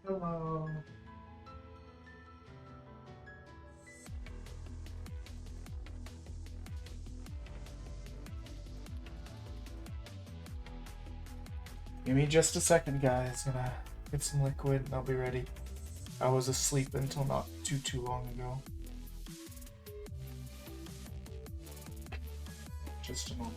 Hello. Give me just a second, guys. Gonna get some liquid and I'll be ready. I was asleep until not too long ago. Just a moment.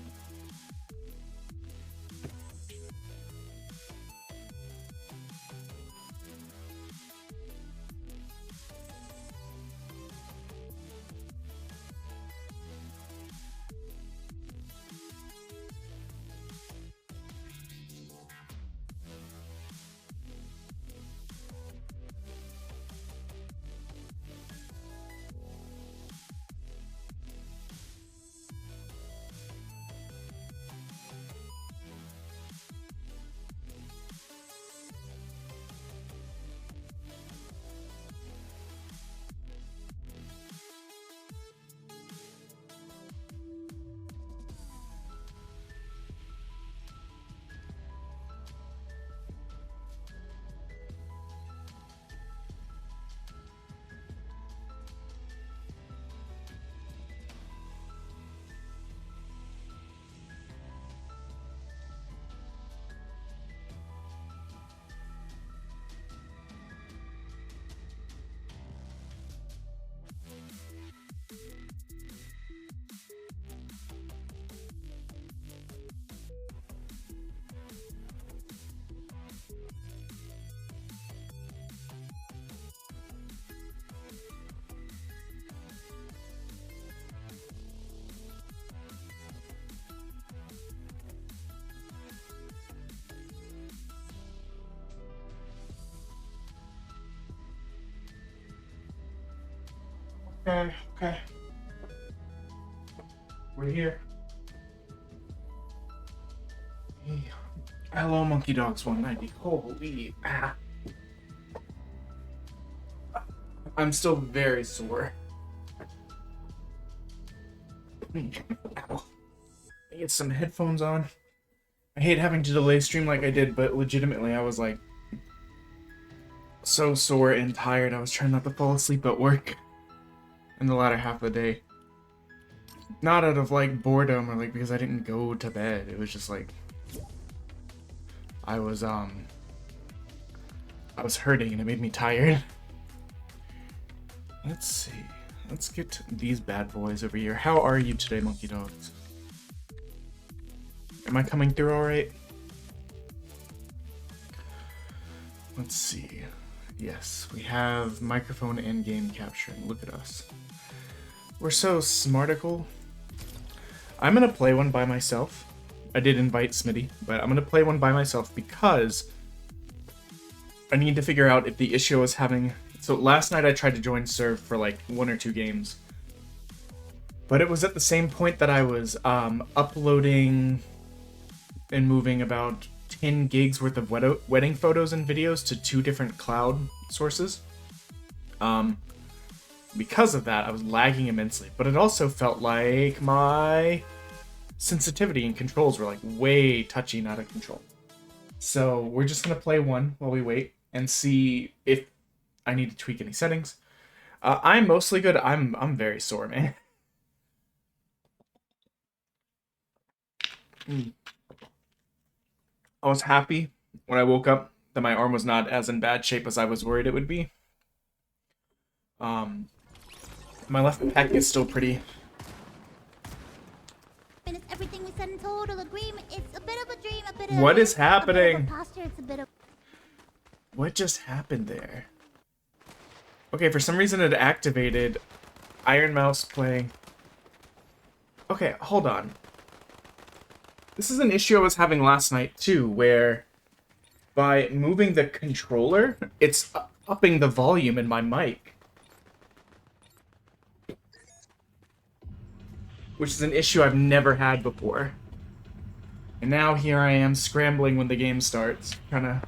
Okay. We're here. Hey. Hello, Monkey Dogs 190. Holy. I'm still very sore. Ow. I get some headphones on. I hate having to delay stream like I did, but legitimately I was like so sore and tired. I was trying not to fall asleep at work in the latter half of the day. Not out of like boredom or like because I didn't go to bed. It was just like I was hurting and it made me tired. Let's see. Let's get these bad boys over here. How are you today, Monkey Dogs? Am I coming through all right? Let's see. Yes, we have microphone and game capturing. Look at us. We're so smarticle. I'm gonna play one by myself. I did invite Smitty, but I'm gonna play one by myself because I need to figure out if the issue I was having. So last night I tried to join serve for like 1 or 2 games, but it was at the same point that I was uploading and moving about 10 gigs worth of wedding photos and videos to 2 different cloud sources. Because of that, I was lagging immensely, but it also felt like my sensitivity and controls were like way touchy and out of control. So we're just gonna play one while we wait and see if I need to tweak any settings. I'm mostly good. I'm very sore, man. I was happy when I woke up that my arm was not as in bad shape as I was worried it would be. My left pec is still pretty. It's everything we said in total agreement. It's a bit of a dream, a bit of What is happening? A bit of a posture, it's a bit of... What just happened there? Okay, for some reason it activated Iron Mouse playing. Okay, hold on. This is an issue I was having last night too, where by moving the controller, it's upping the volume in my mic. Which is an issue I've never had before. And now here I am scrambling when the game starts, trying to...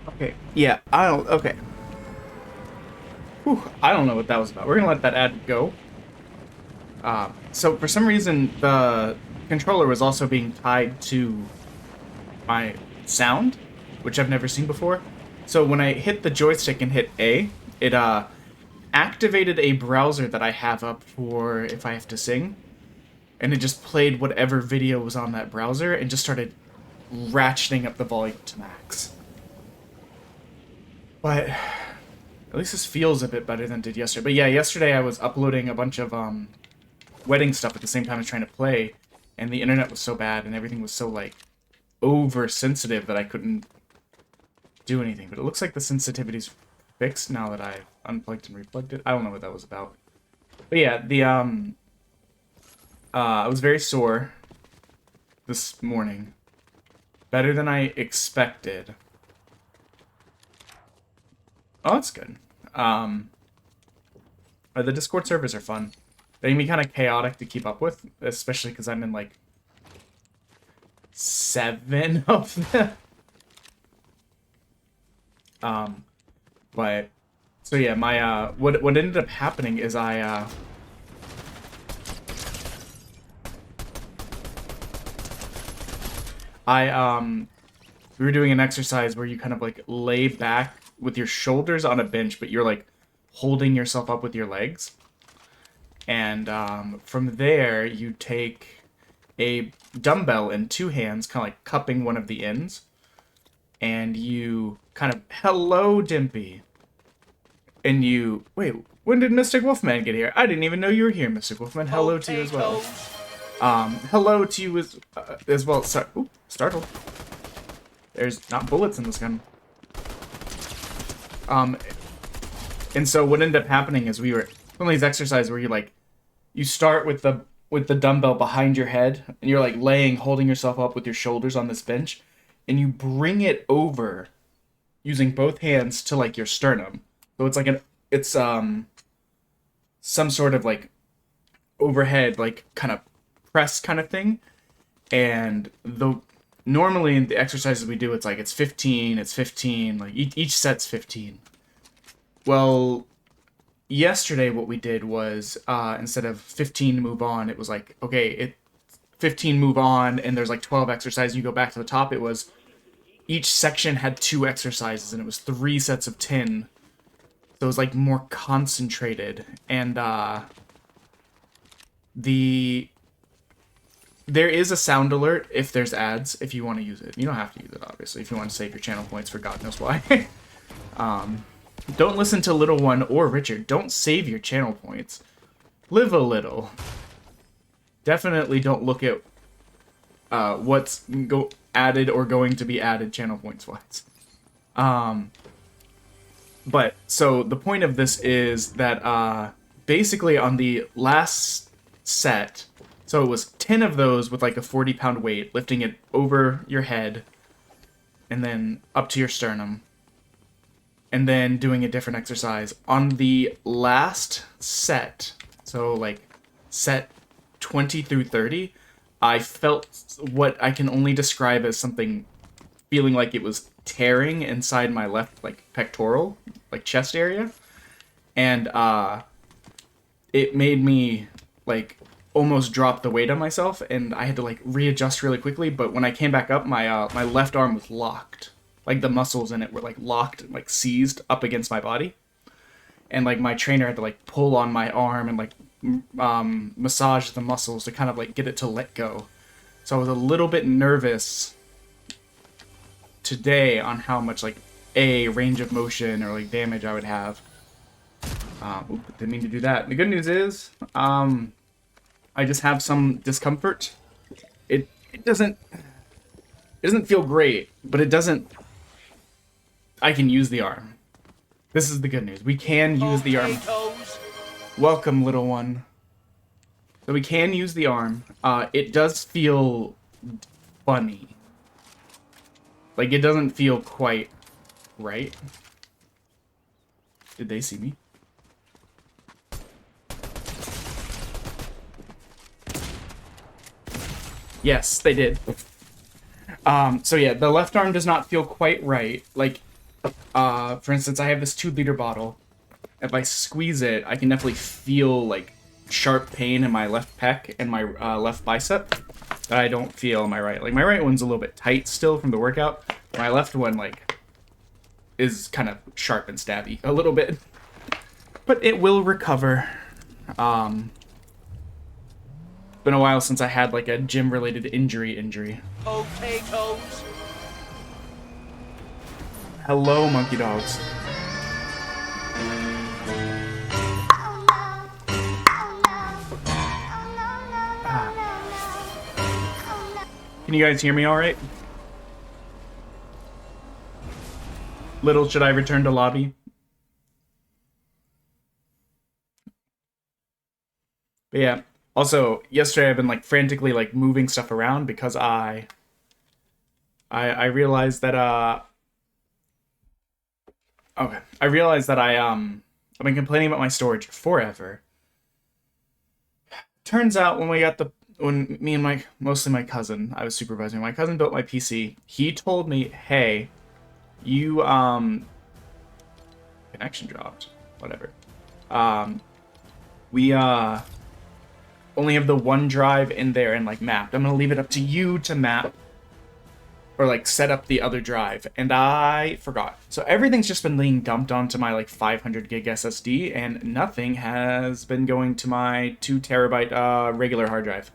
Okay. Yeah, okay. Whew, I don't know what that was about. We're gonna let that ad go. So for some reason, the controller was also being tied to my sound, which I've never seen before. So when I hit the joystick and hit A, it activated a browser that I have up for if I have to sing, and it just played whatever video was on that browser and just started ratcheting up the volume to max. But at least this feels a bit better than it did yesterday. But yeah, yesterday I was uploading a bunch of wedding stuff at the same time as trying to play, and the internet was so bad and everything was so like oversensitive that I couldn't do anything. But it looks like the sensitivity's fixed now that I've unplugged and replugged it. I don't know what that was about. But yeah, the I was very sore this morning. Better than I expected. Oh, that's good. The Discord servers are fun. They can be kind of chaotic to keep up with, especially because I'm in like 7 of them. But so yeah, my what ended up happening is we were doing an exercise where you kind of like lay back with your shoulders on a bench, but you're like holding yourself up with your legs. And from there, you take a dumbbell in 2 hands, kind of like cupping one of the ends, and you kind of, hello, Dimpy. And you, wait, when did Mystic Wolfman get here? I didn't even know you were here, Mystic Wolfman. Hello to you as well. Hello to you as well. Sorry, ooh, startled. There's not bullets in this gun. And so what ended up happening is we were one of these exercises where you start with the dumbbell behind your head and you're like holding yourself up with your shoulders on this bench, and you bring it over using both hands to like your sternum. So it's like some sort of like overhead like kind of press kind of thing. And normally in the exercises we do, it's 15, like each set's 15. Well, yesterday what we did was instead of 15 move on, it was like, okay, 15 move on, and there's like 12 exercises. You go back to the top. It was each section had 2 exercises, and it was 3 sets of 10. So it was like more concentrated, and there is a sound alert if there's ads, if you want to use it. You don't have to use it, obviously, if you want to save your channel points for God knows why. Don't listen to Little One or Richard. Don't save your channel points. Live a little. Definitely don't look at what's added or going to be added channel points wise. But so the point of this is that basically on the last set, so it was 10 of those with like a 40-pound weight, lifting it over your head and then up to your sternum, and then doing a different exercise. On the last set, so like set 20 through 30, I felt what I can only describe as something feeling like it was tearing inside my left like pectoral, like chest area. And it made me like almost drop the weight on myself, and I had to like readjust really quickly. But when I came back up, my left arm was locked. Like the muscles in it were like locked, like seized up against my body. And like my trainer had to like pull on my arm and like massage the muscles to kind of like get it to let go. So I was a little bit nervous today on how much like range of motion or like damage I would have. Didn't mean to do that. The good news is I just have some discomfort. It doesn't feel great, but it doesn't. I can use the arm. This is the good news. We can use the arm. Welcome, little one. So we can use the arm. It does feel funny. Like, it doesn't feel quite right. Did they see me? Yes, they did. So yeah, the left arm does not feel quite right. Like, For instance, I have this 2-liter bottle. If I squeeze it, I can definitely feel like sharp pain in my left pec and my left bicep that I don't feel in my right. Like my right one's a little bit tight still from the workout. My left one like is kind of sharp and stabby a little bit, but it will recover. Been a while since I had like a gym related injury. Potatoes. Hello, monkey dogs. Can you guys hear me all right? Little, should I return to lobby? But yeah. Also, yesterday I've been like frantically like moving stuff around because I realized that okay. I realized that I've been complaining about my storage forever. Turns out when me and mostly my cousin, I was supervising, my cousin built my PC, he told me, hey, you connection dropped. Whatever. We only have the one drive in there and like mapped. I'm gonna leave it up to you to map or like set up the other drive, and I forgot. So everything's just been being dumped onto my like 500 gig SSD, and nothing has been going to my 2 terabyte regular hard drive.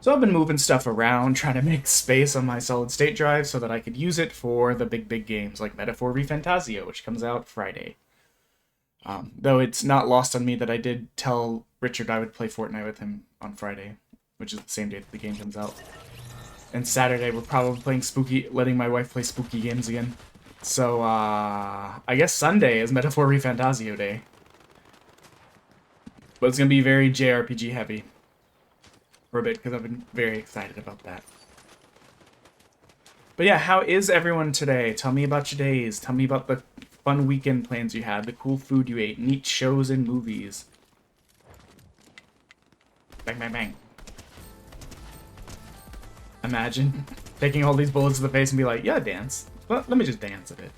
So I've been moving stuff around, trying to make space on my solid state drive so that I could use it for the big games like Metaphor ReFantazio, which comes out Friday. Though it's not lost on me that I did tell Richard I would play Fortnite with him on Friday, which is the same day that the game comes out. And Saturday we're probably playing letting my wife play spooky games again. So, I guess Sunday is Metaphor ReFantazio Day. But it's gonna be very JRPG heavy. For a bit, because I've been very excited about that. But yeah, how is everyone today? Tell me about your days. Tell me about the fun weekend plans you had, the cool food you ate, neat shows and movies. Bang, bang, bang. Imagine taking all these bullets to the face and be like, yeah, dance. Well, let me just dance a bit.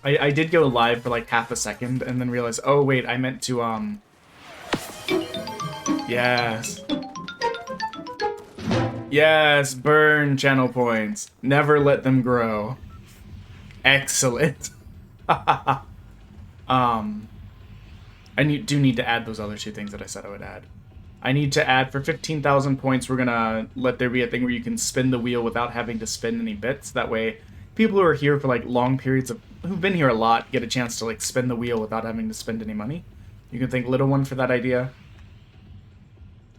I did go live for like half a second and then realized, oh wait, I meant to, yes. Yes, burn channel points. Never let them grow. Excellent. I do need to add those other 2 things that I said I would add. I need to add, for 15,000 points, we're gonna let there be a thing where you can spin the wheel without having to spin any bits. That way, people who are here for like long periods of, who've been here a lot, get a chance to like spin the wheel without having to spend any money. You can thank Little One for that idea.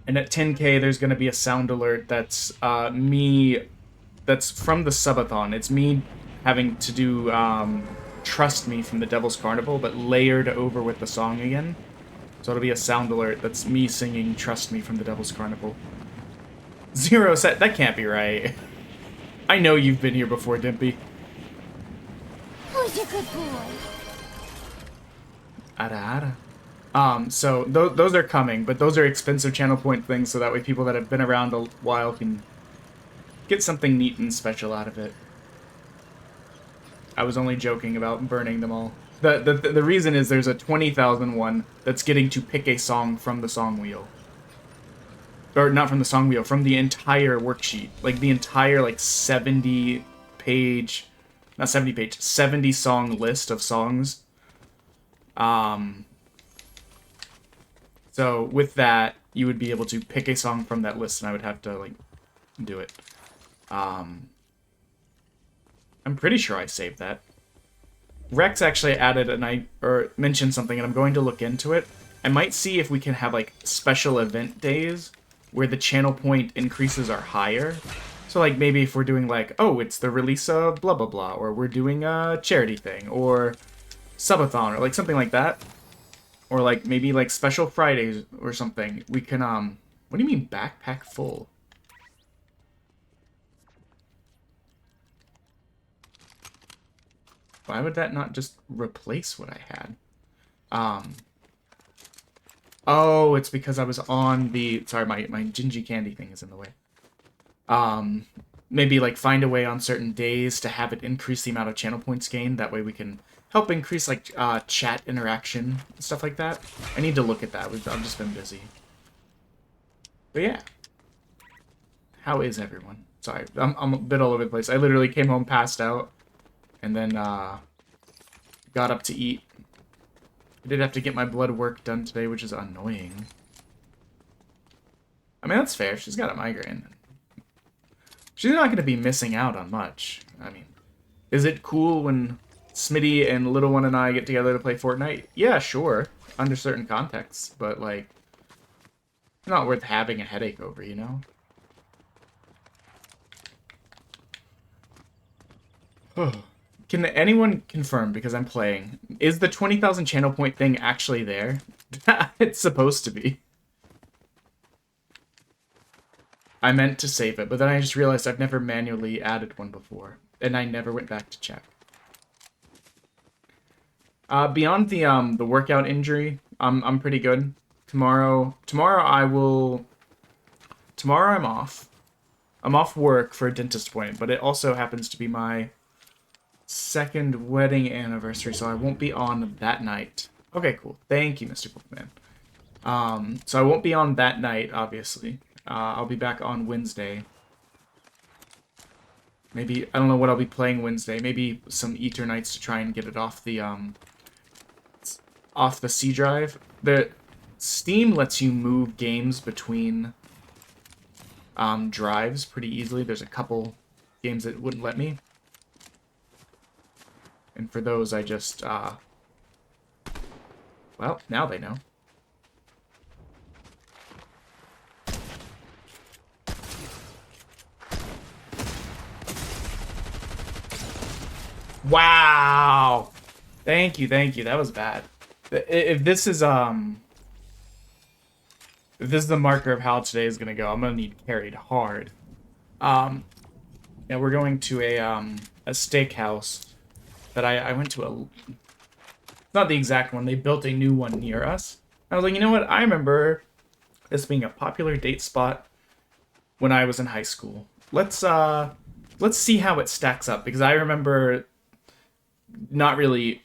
And at 10K, there's going to be a sound alert that's that's from the subathon. It's me having to do Trust Me from the Devil's Carnival, but layered over with the song again. So it'll be a sound alert that's me singing Trust Me from the Devil's Carnival. 0 set, that can't be right. I know you've been here before, Dimpy. Who's a good boy? Ada ada. So those are coming, but those are expensive channel point things, so that way people that have been around a while can get something neat and special out of it. I was only joking about burning them all. The reason is there's a 20,000 one that's getting to pick a song from the song wheel. Or not from the song wheel, from the entire worksheet. Like the entire like 70 page, not 70 page, 70 song list of songs. So with that, you would be able to pick a song from that list, and I would have to like do it. I'm pretty sure I saved that. Rex actually added mentioned something, and I'm going to look into it. I might see if we can have like special event days where the channel point increases are higher. So like maybe if we're doing like, oh, it's the release of blah blah blah, or we're doing a charity thing, or subathon, or like something like that. Or like maybe like special Fridays or something. We can what do you mean backpack full? Why would that not just replace what I had? Oh, it's because I was on the... Sorry, my Gingy Candy thing is in the way. Maybe like find a way on certain days to have it increase the amount of channel points gained. That way we can help increase like chat interaction, stuff like that. I need to look at that. I've just been busy. But yeah. How is everyone? Sorry, I'm a bit all over the place. I literally came home, passed out, and then got up to eat. I did have to get my blood work done today, which is annoying. I mean, that's fair. She's got a migraine. She's not going to be missing out on much. I mean, is it cool when Smitty and Little One and I get together to play Fortnite? Yeah, sure. Under certain contexts. But, like, not worth having a headache over, you know? Can anyone confirm, because I'm playing, is the 20,000 channel point thing actually there? It's supposed to be. I meant to save it, but then I just realized I've never manually added one before, and I never went back to check. Beyond the workout injury, I'm pretty good. Tomorrow I'm off. I'm off work for a dentist appointment, but it also happens to be my second wedding anniversary, so I won't be on that night. Okay, cool. Thank you, Mr. Wolfman. So I won't be on that night, obviously. I'll be back on Wednesday. Maybe, I don't know what I'll be playing Wednesday. Maybe some Eternites to try and get it off the C drive. The Steam lets you move games between drives pretty easily. There's a couple games that wouldn't let me. And for those, I just, well, now they know. Wow! Thank you, thank you. That was bad. If this is the marker of how today is gonna go, I'm gonna need carried hard. Yeah, we're going to a steakhouse that I went to not the exact one. They built a new one near us. I was like, you know what? I remember this being a popular date spot when I was in high school. Let's see how it stacks up, because I remember not really,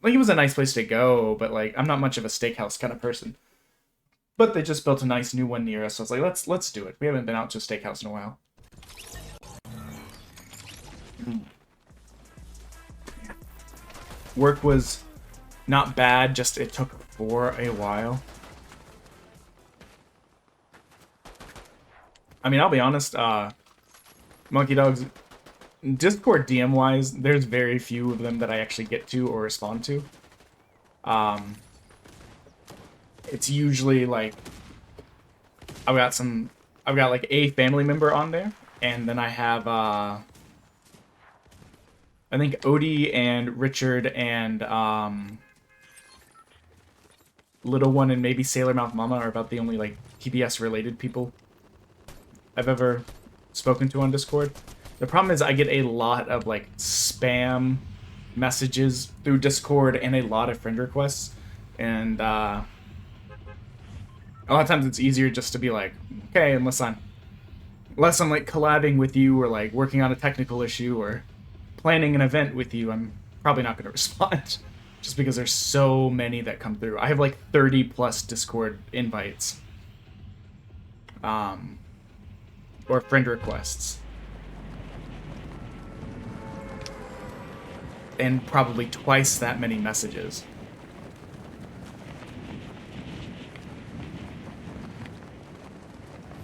like, it was a nice place to go, but like I'm not much of a steakhouse kind of person. But they just built a nice new one near us, so I was like, let's do it. We haven't been out to a steakhouse in a while. Work was not bad, just it took for a while. I mean, I'll be honest, Monkey Dogs, Discord DM-wise, there's very few of them that I actually get to or respond to. It's usually like, I've got like a family member on there, and then I have, I think Odie and Richard and, Little One and maybe Sailor Mouth Mama are about the only, like, TBS-related people I've ever spoken to on Discord. The problem is I get a lot of, like, spam messages through Discord and a lot of friend requests. And, a lot of times it's easier just to be like, okay, unless I'm, like, collabing with you or, like, working on a technical issue or planning an event with you, I'm probably not going to respond. Just because there's so many that come through. I have, like, 30-plus Discord invites. Or friend requests. And probably twice that many messages.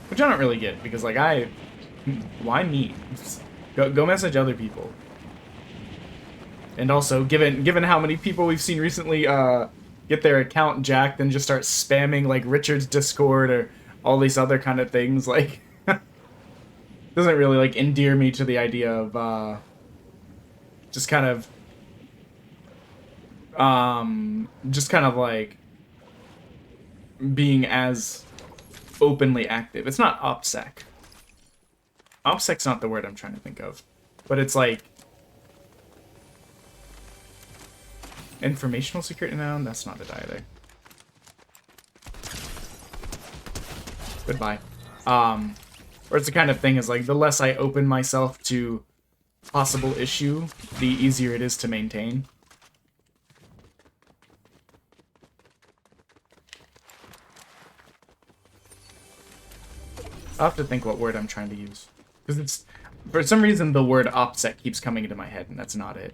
Which I don't really get, because, like, why me? Go message other people. And also, given how many people we've seen recently get their account jacked and just start spamming, like, Richard's Discord or all these other kind of things, like, doesn't really, like, endear me to the idea of, just kind of, like, being as openly active. It's not OPSEC. OPSEC's not the word I'm trying to think of. But it's, like, informational security? No, that's not it either. Goodbye. Or it's the kind of thing is like, the less I open myself to possible issue, the easier it is to maintain. I'll have to think what word I'm trying to use. Because it's, for some reason, the word offset keeps coming into my head, and that's not it.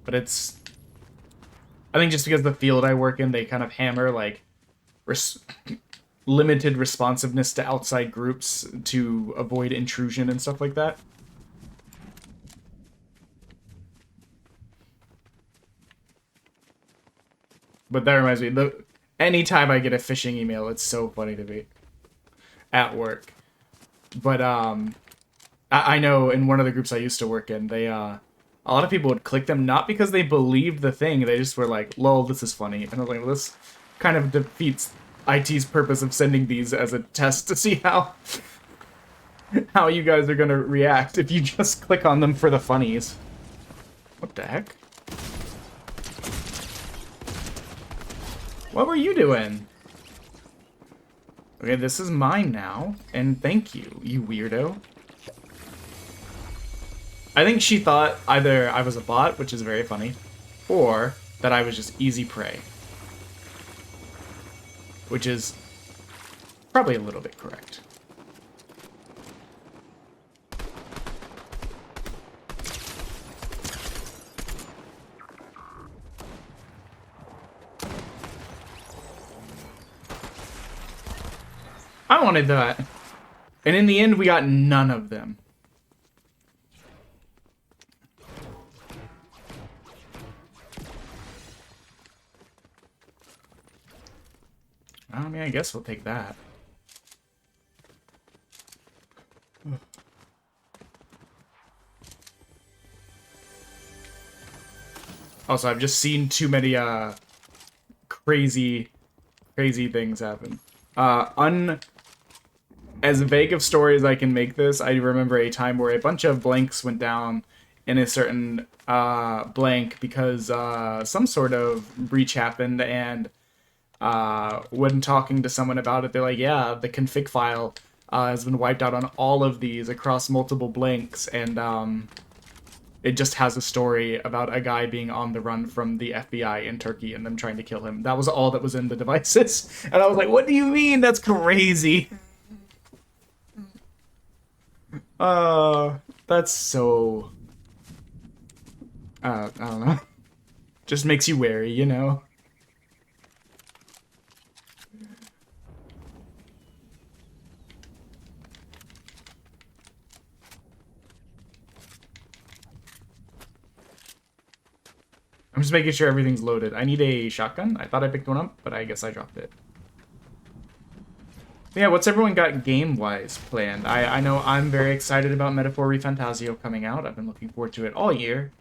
But it's, I think just because the field I work in, they kind of hammer, like, limited responsiveness to outside groups to avoid intrusion and stuff like that. But that reminds me, anytime I get a phishing email, it's so funny to me. At work. But, I know in one of the groups I used to work in, they, a lot of people would click them not because they believed the thing, they just were like, lol, this is funny. And I was like, well, this kind of defeats IT's purpose of sending these as a test to see how you guys are gonna react if you just click on them for the funnies. What the heck? What were you doing? Okay, this is mine now, and thank you, you weirdo. I think she thought either I was a bot, which is very funny, or that I was just easy prey. Which is probably a little bit correct. I wanted that. And in the end, we got none of them. I mean, I guess we'll take that. Also, I've just seen too many crazy things happen. As vague of story as I can make this, I remember a time where a bunch of blanks went down in a certain blank because some sort of breach happened, and when talking to someone about it, they're like, yeah, the config file has been wiped out on all of these across multiple blanks, and it just has a story about a guy being on the run from the FBI in Turkey and them trying to kill him. That was all that was in the devices. And I was like, what do you mean? That's crazy. That's so... I don't know. Just makes you wary, you know? I'm just making sure everything's loaded. I need a shotgun. I thought I picked one up, but I guess I dropped it. Yeah, what's everyone got game-wise planned? I know I'm very excited about Metaphor ReFantasio coming out. I've been looking forward to it all year.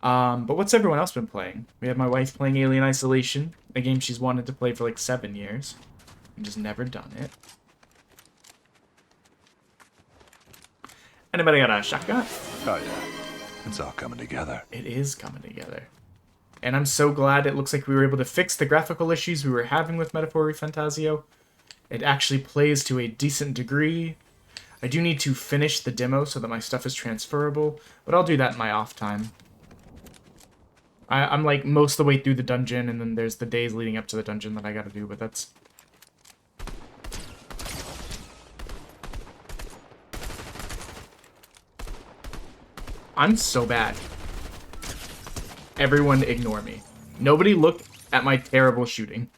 But what's everyone else been playing? We have my wife playing Alien Isolation, a game she's wanted to play for like 7 years. And just never done it. Anybody got a shotgun? Oh yeah, it's all coming together. It is coming together. And I'm so glad it looks like we were able to fix the graphical issues we were having with Metaphor ReFantasio. It actually plays to a decent degree. I do need to finish the demo so that my stuff is transferable, but I'll do that in my off time. I'm like most of the way through the dungeon, and then there's the days leading up to the dungeon that I gotta do, but that's... I'm so bad. Everyone ignore me. Nobody look at my terrible shooting.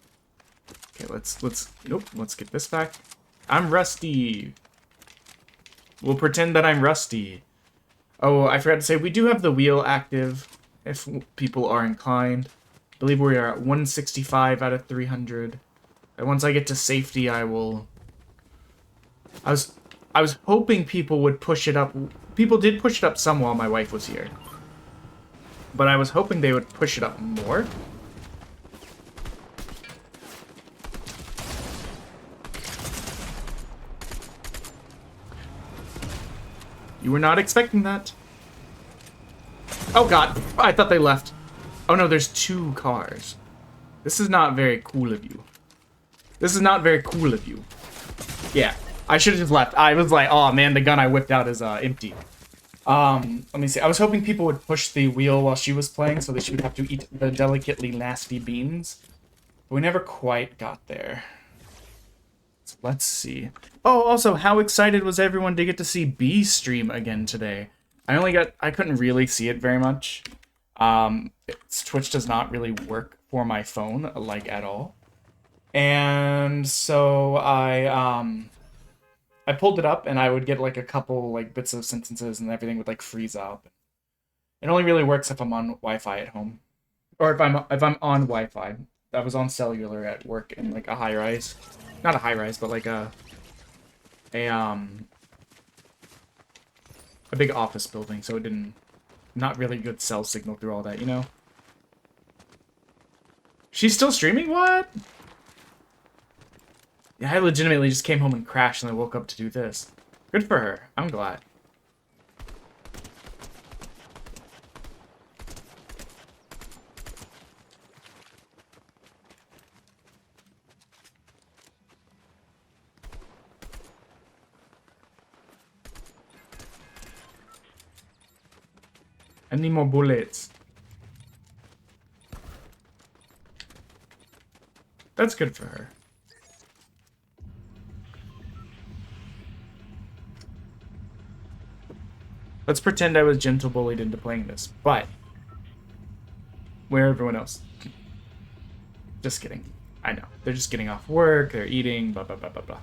Okay, nope, let's get this back. I'm rusty. We'll pretend that I'm rusty. Oh, I forgot to say, we do have the wheel active, if people are inclined. I believe we are at 165 out of 300. And once I get to safety, I will... I was hoping people would push it up. People did push it up some while my wife was here. But I was hoping they would push it up more. You were not expecting that. Oh god, I thought they left. Oh no, there's 2 cars. This is not very cool of you. This is not very cool of you. Yeah, I should have just left. I was like, oh man, the gun I whipped out is empty. Let me see. I was hoping people would push the wheel while she was playing so that she would have to eat the delicately nasty beans. But we never quite got there. So let's see. Oh, also, how excited was everyone to get to see B stream again today? I couldn't really see it very much. Twitch does not really work for my phone, like, at all. And so I pulled it up and I would get like a couple like bits of sentences and everything would like freeze up. It only really works if I'm on Wi-Fi at home. Or if I'm on Wi-Fi. I was on cellular at work in like a high rise. Not a high rise, but like a big office building, so it didn't not really good cell signal through all that, you know? She's still streaming? What? Yeah, I legitimately just came home and crashed and I woke up to do this. Good for her. I'm glad. I need more bullets. That's good for her. Let's pretend I was gentle bullied into playing this, but where everyone else? Just kidding. I know. They're just getting off work, they're eating, blah, blah, blah, blah, blah.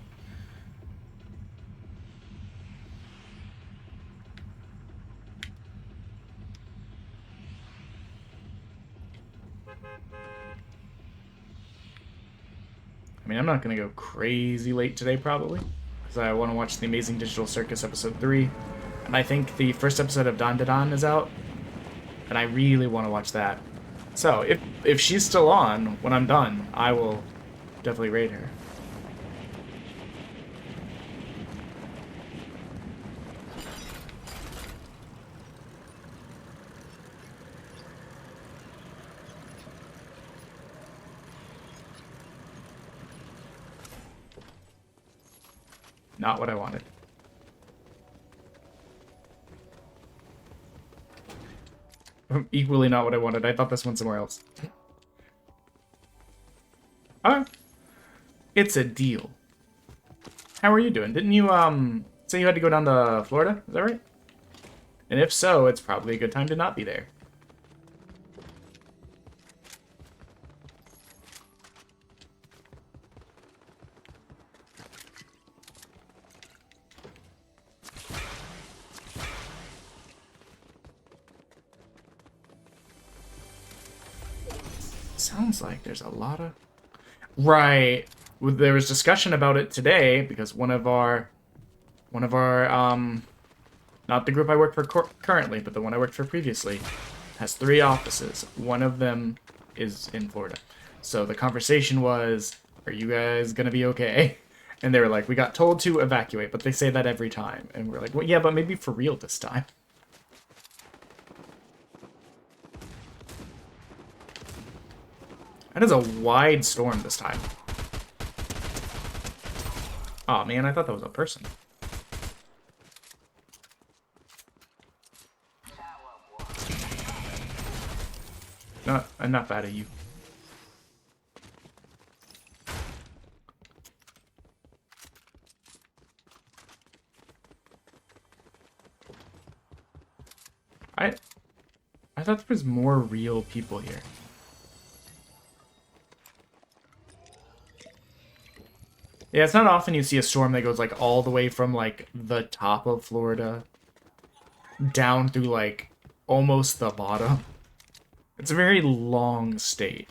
I mean, I'm not going to go crazy late today, probably, because I want to watch The Amazing Digital Circus Episode 3. And I think the first episode of Don Da Don is out, and I really want to watch that. So, if she's still on when I'm done, I will definitely raid her. Not what I wanted. Equally not what I wanted. I thought this went somewhere else. It's a deal. How are you doing? Didn't you, say you had to go down to Florida? Is that right? And if so, it's probably a good time to not be there. Sounds like there's a lot of... Right. There was discussion about it today because one of our, not the group I work for currently, but the one I worked for previously, has 3 offices. One of them is in Florida. So the conversation was, are you guys gonna be okay? And they were like, we got told to evacuate, but they say that every time. And we're like, well, yeah, but maybe for real this time. That is a wide storm this time. Oh man, I thought that was a person. I'm not bad at you. I thought there was more real people here. Yeah, it's not often you see a storm that goes like all the way from like the top of Florida down through like almost the bottom. It's a very long state.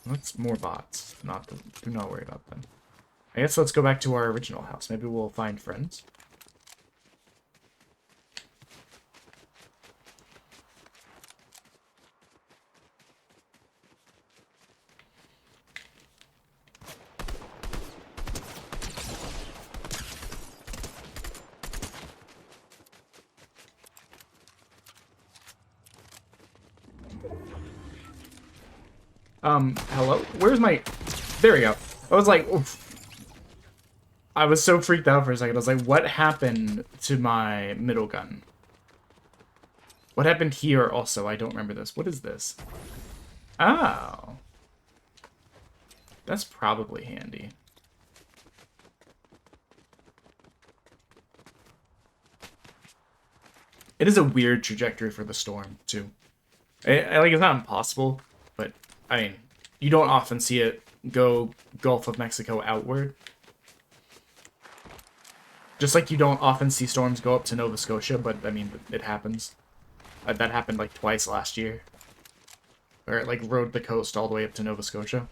That's more bots. Do not worry about them. I guess let's go back to our original house. Maybe we'll find friends. Hello? Where's my... There we go. I was like... Oof. I was so freaked out for a second. I was like, what happened to my middle gun? What happened here also? I don't remember this. What is this? Oh. That's probably handy. It is a weird trajectory for the storm, too. Like, it's not impossible, but, I mean, you don't often see it go Gulf of Mexico outward. Just like you don't often see storms go up to Nova Scotia, but, I mean, it happens. That happened, like, twice last year. Where it, like, rode the coast all the way up to Nova Scotia.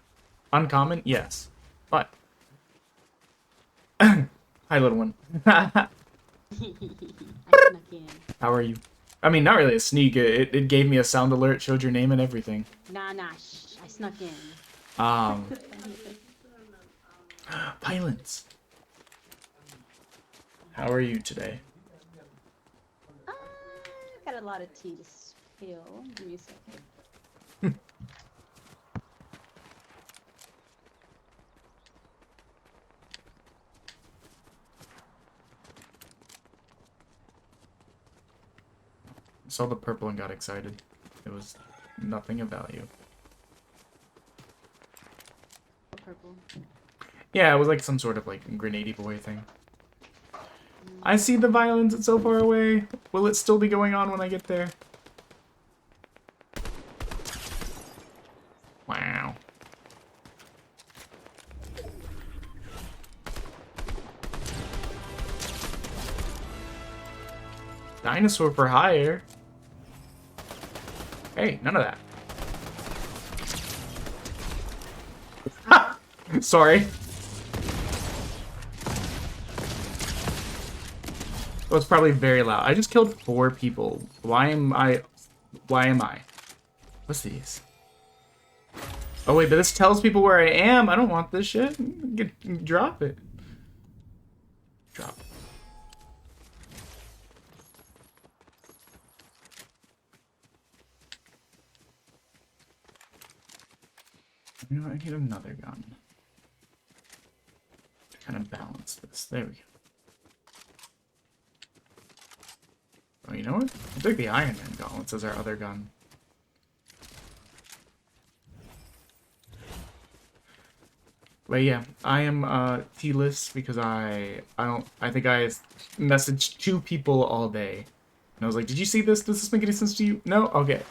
Uncommon? Yes. But... Hi, little one. I snuck in. How are you? I mean, not really a sneak. It gave me a sound alert, showed your name and everything. Nah, shh. I snuck in. Violence. How are you today? Got a lot of tea to spill. Give me a second. Saw the purple and got excited. It was nothing of value. Purple. Yeah, it was like some sort of like grenade boy thing. I see the violence, it's so far away. Will it still be going on when I get there? Wow. Dinosaur for hire. Hey, none of that. Sorry. That was probably very loud. I just killed 4 people. Why am I? What's these? Oh wait, but this tells people where I am. I don't want this shit. Drop it. Drop it. You know, I need another gun to kind of balance this. There we go. Oh, you know what? I'll take the Iron Man gauntlets as our other gun. But yeah, I am T-less because I think I messaged 2 people all day. And I was like, did you see this? Does this make any sense to you? No? Okay.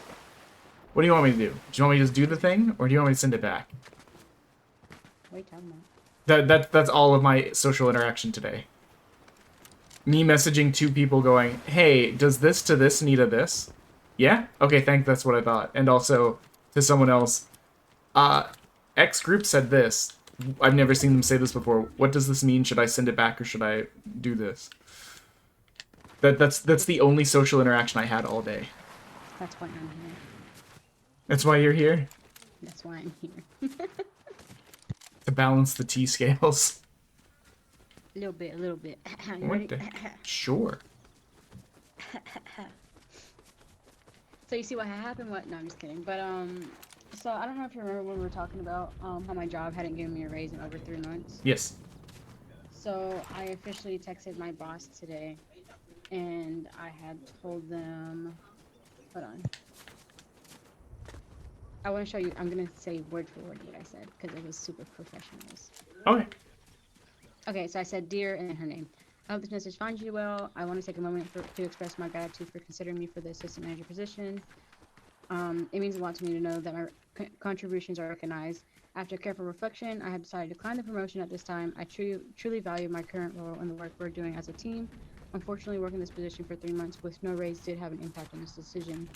What do you want me to do? Do you want me to just do the thing, or do you want me to send it back? What are you talking about? That's all of my social interaction today. Me messaging 2 people going, hey, does this to this need a this? Yeah? Okay, thanks, that's what I thought. And also, to someone else, X group said this. I've never seen them say this before. What does this mean? Should I send it back, or should I do this? That's the only social interaction I had all day. That's why I'm here. That's why you're here? That's why I'm here. To balance the T scales. A little bit. You What ready? the? Sure. So you see what happened? What? No, I'm just kidding. But so I don't know if you remember when we were talking about how my job hadn't given me a raise in over 3 months. Yes. So I officially texted my boss today, and I had told them. Hold on. I want to show you. I'm gonna say word for word what I said because it was super professional. Okay. Okay, so I said, dear, and then her name. I hope this message finds you well. I want to take a moment to express my gratitude for considering me for the assistant manager position. It means a lot to me to know that my contributions are recognized. After careful reflection, I have decided to decline the promotion at this time. I truly value my current role and the work we're doing as a team. Unfortunately, working this position for 3 months with no raise did have an impact on this decision.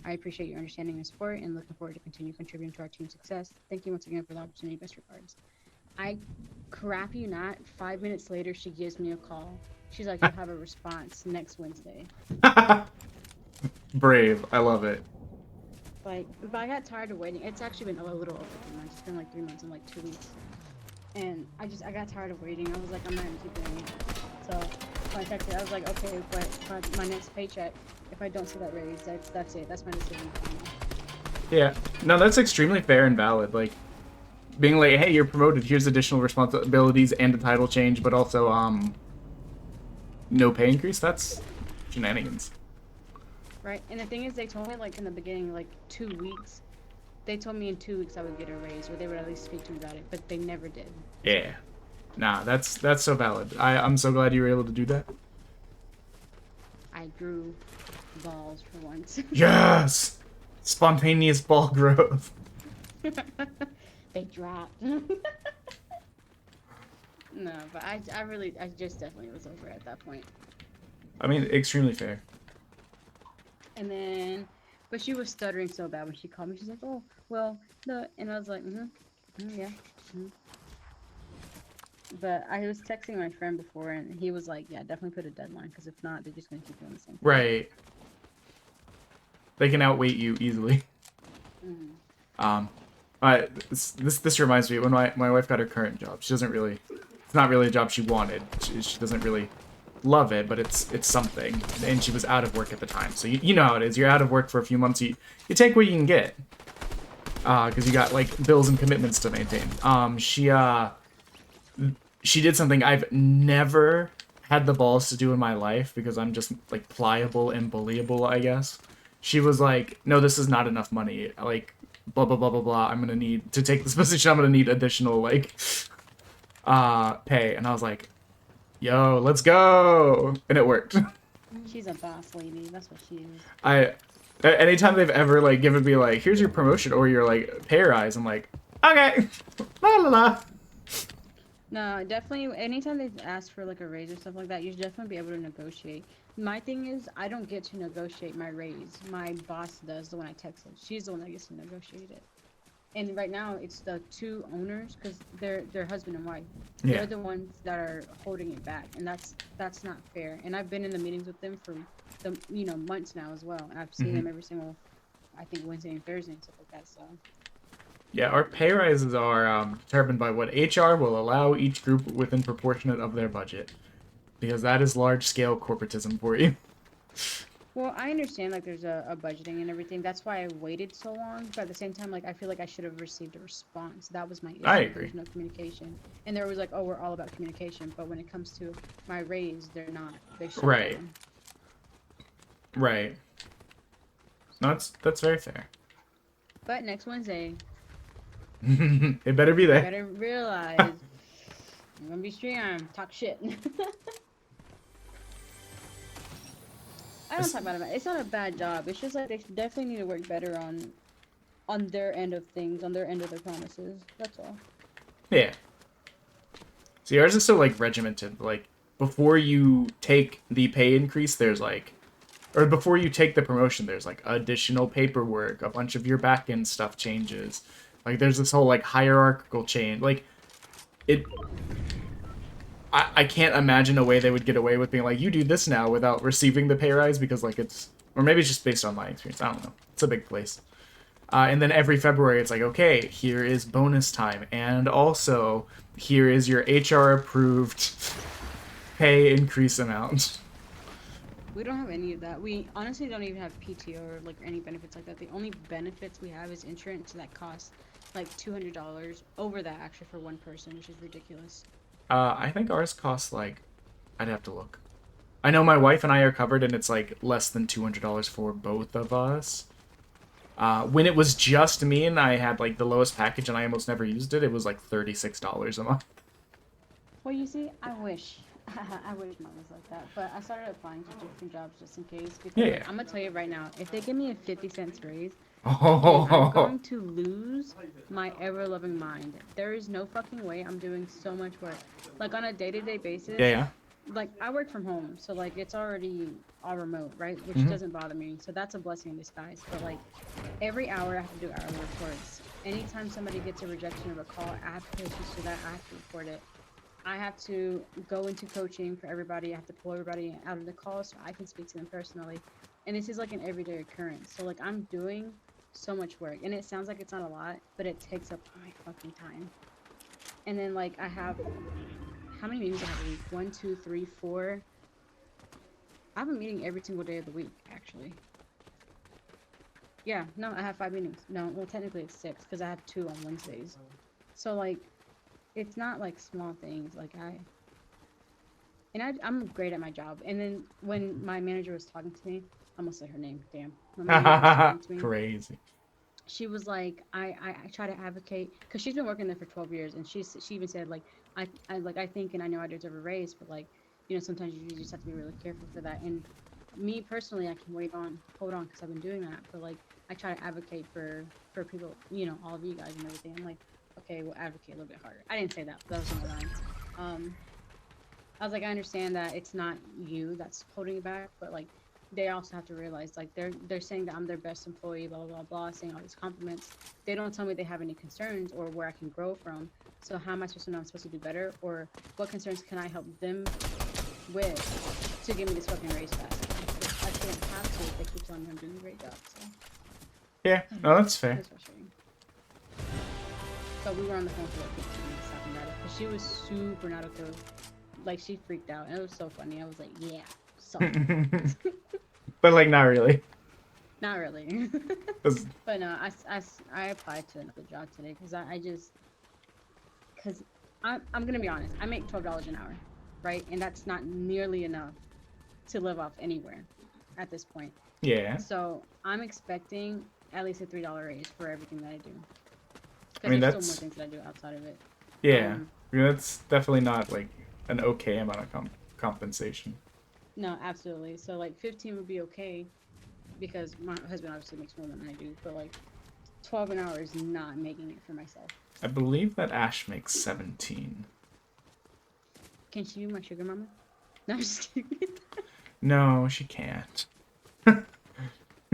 I appreciate your understanding and support, and looking forward to continue contributing to our team's success. Thank you once again for the opportunity. Best regards. I crap you not, 5 minutes later, she gives me a call. She's like, you'll have a response next Wednesday. Brave. I love it. Like, but I got tired of waiting. It's actually been a little over 3 months. It's been like 3 months and like 2 weeks. And I got tired of waiting. I was like, I'm not gonna keep doing it. So when I texted, I was like, okay, but my next paycheck, if I don't see that raise, that's it. That's my decision. Yeah. No, that's extremely fair and valid. Like, being like, hey, you're promoted, here's additional responsibilities and a title change, but also, no pay increase, that's shenanigans. Right. And the thing is, they told me like in the beginning, like 2 weeks. They told me in 2 weeks I would get a raise, or they would at least speak to me about it, but they never did. Yeah. Nah, that's so valid. I'm so glad you were able to do that. I grew balls for once. Yes! Spontaneous ball growth. They dropped. No, but I just definitely was over at that point. I mean, extremely fair. And then, but she was stuttering so bad when she called me. She's like, "Oh, well, the," and I was like, yeah." But I was texting my friend before, and he was like, "Yeah, definitely put a deadline, because if not, they're just gonna keep doing the same thing." Right. They can outweight you easily. This reminds me, when my wife got her current job, she doesn't really, it's not really a job she wanted. She doesn't really love it, but it's something. And she was out of work at the time, so you know how it is. You're out of work for a few months. You take what you can get, because you got like bills and commitments to maintain. She did something I've never had the balls to do in my life, because I'm just like pliable and bullyable, I guess. She was like, no, this is not enough money. Like, blah, blah, blah, blah, blah. I'm going to need, to take this position, I'm going to need additional, like, pay. And I was like, yo, let's go. And it worked. She's a boss lady. That's what she is. Anytime they've ever, like, given me, like, here's your promotion or your, like, pay rise, I'm like, okay. La, la, la. No, definitely. Anytime they've asked for like a raise or stuff like that, you should definitely be able to negotiate. My thing is, I don't get to negotiate my raise. My boss does, the one I texted. She's the one that gets to negotiate it. And right now, it's the two owners, because they're husband and wife. Yeah. They're the ones that are holding it back, and that's not fair. And I've been in the meetings with them for months now as well, and I've seen them every single, I think, Wednesday and Thursday and stuff like that. So. Yeah, our pay rises are determined by what HR will allow each group within proportionate of their budget. Because that is large-scale corporatism for you. Well, I understand, like, there's a budgeting and everything. That's why I waited so long. But at the same time, like, I feel like I should have received a response. That was my issue. I agree. There's no communication. And they're always like, oh, we're all about communication. But when it comes to my raise, they're not. They should. Right. Right. No, that's very fair. But next Wednesday, It better be you there. better realize I'm going to be stream, talk shit. I don't talk about it. It's not a bad job. It's just like they definitely need to work better on their end of things, on their end of their promises. That's all. Yeah. See, ours is so, like, regimented. Like, before you take the pay increase, there's, like... Or before you take the promotion, there's, like, additional paperwork. A bunch of your back-end stuff changes. Like, there's this whole, like, hierarchical chain. Like, it... I can't imagine a way they would get away with being like, you do this now without receiving the pay rise, because, like, it's... Or maybe it's just based on my experience. I don't know. It's a big place. And then every February, it's like, okay, here is bonus time. And also, here is your HR-approved pay increase amount. We don't have any of that. We honestly don't even have PTO or like any benefits like that. The only benefits we have is insurance that costs like $200 over that actually for one person, which is ridiculous. I think ours costs, like... I'd have to look. I know my wife and I are covered, and it's, like, less than $200 for both of us. When it was just me and I had, like, the lowest package and I almost never used it, it was, like, $36 a month. Well, you see, I wish. I wish mine was like that. But I started applying to different jobs just in case. Because Yeah. I'm going to tell you right now, if they give me a 50-cent raise, Oh. I'm going to lose my ever-loving mind. There is no fucking way I'm doing so much work. Like, on a day-to-day basis, Yeah. like, I work from home, so, like, it's already all remote, right? Which doesn't bother me, so that's a blessing in disguise. But, like, every hour I have to do hourly reports. Anytime somebody gets a rejection of a call, I have to pay attention to that, I have to report it. I have to go into coaching for everybody. I have to pull everybody out of the call so I can speak to them personally. And this is, like, an everyday occurrence. So, like, I'm doing so much work, and it sounds like it's not a lot, but it takes up my fucking time. And then, like, I have, how many meetings do I have a week? 1, 2, 3, 4. I have a meeting every single day of the week, actually. Yeah, no, I have 5 meetings. No, well, technically it's 6 because I have 2 on Wednesdays. So like, it's not like small things. Like I'm great at my job. And then when my manager was talking to me, I almost said her name. Damn. When my manager was talking to me, Crazy. she was like, I try to advocate because she's been working there for 12 years, and she even said like, I think and I know I deserve a raise, but like, sometimes you just have to be really careful for that. And me personally, I can hold on, because I've been doing that. But like, I try to advocate for people, all of you guys and everything. I'm like, okay, we'll advocate a little bit harder. I didn't say that. But that was on my line. I was like, I understand that it's not you that's holding it back, but like, they also have to realize, like, they're saying that I'm their best employee, blah blah blah blah, saying all these compliments. They don't tell me they have any concerns or where I can grow from. So how am I supposed to know I'm supposed to do better, or what concerns can I help them with to give me this fucking raise fast? I shouldn't have to if they keep telling me I'm doing a great job. So Yeah, no, that's fair. it's frustrating. But we were on the phone for like 15 minutes talking about it because she was super not okay. Like, she freaked out, and it was so funny. I was like, yeah, so. But like, not really. Not really. 'Cause- But no, I applied to another job today because because I'm gonna be honest. I make $12 an hour, right? And that's not nearly enough to live off anywhere at this point. yeah. So I'm expecting at least a $3 raise for everything that I do. I mean, there's that's still more things that I do outside of it. yeah. I mean, that's definitely not like an okay amount of compensation. No, absolutely. So like 15 would be okay because my husband obviously makes more than I do, but like 12 an hour is not making it for myself. I believe that Ash makes 17. Can she be my sugar mama? No, I'm just kidding. No, she can't. I know,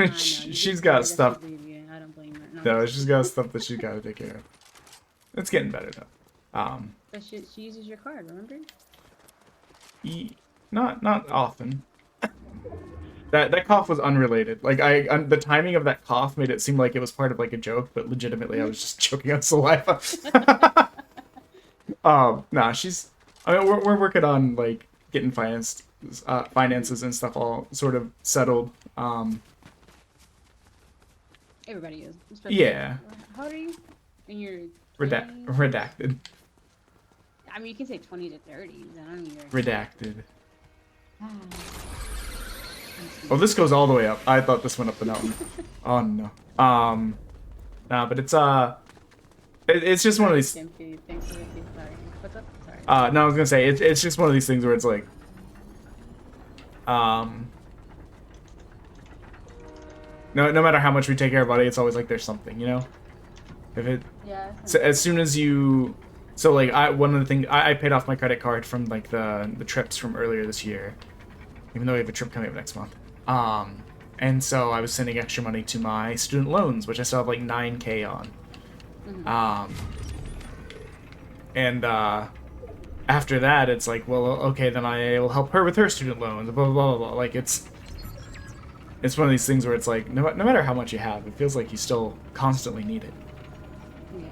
you She's just got said that stuff. she'd leave you. I don't blame her. No, No, she's got stuff that she's got to take care of. It's getting better though. but she uses your card, remember? Not often. That cough was unrelated. Like the timing of that cough made it seem like it was part of like a joke, but legitimately I was just choking on saliva. Nah, she's. I mean, we're working on like getting finances and stuff all sort of settled. Everybody is. Especially Yeah. How old are you? And you're 20? Redacted. I mean, you can say 20 to 30s. I don't either. Redacted. Oh, this goes all the way up. I thought this went up the mountain. Oh no. Nah, but it's just one of these. Thanks for the tea. Sorry. What's up? Sorry. No, I was gonna say it's just one of these things where it's like, no matter how much we take care of our body, it's always like there's something, you know. If it, Yeah. so as soon as you, so like one of the things I paid off my credit card from like the trips from earlier this year, even though we have a trip coming up next month. And so I was sending extra money to my student loans, which I still have like 9K on. And after that, it's like, well, okay, then I will help her with her student loans. Blah blah blah blah. Like it's one of these things where it's like, no matter how much you have, it feels like you still constantly need it. Yeah.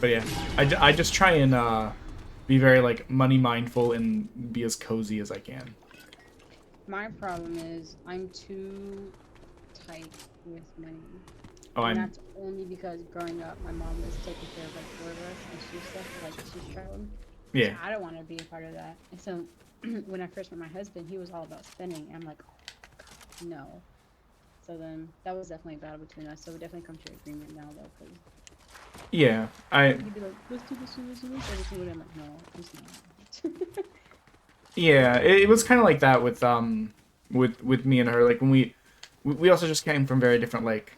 But yeah, I just try and be very like money mindful and be as cozy as I can. My problem is I'm too tight with money. Oh, And that's only because growing up, my mom was taking care of like 4 of us, and she's stuff like she's traveling. Yeah. So I don't want to be a part of that. And so when I first met my husband, he was all about spending. And I'm like, oh, God, no. So then that was definitely a battle between us. So we definitely come to an agreement now, though. Cause Yeah, he'd be like, let's do this, every single day. I'm like, no, it's not. Yeah, it was kind of like that with me and her. Like when we also just came from very different like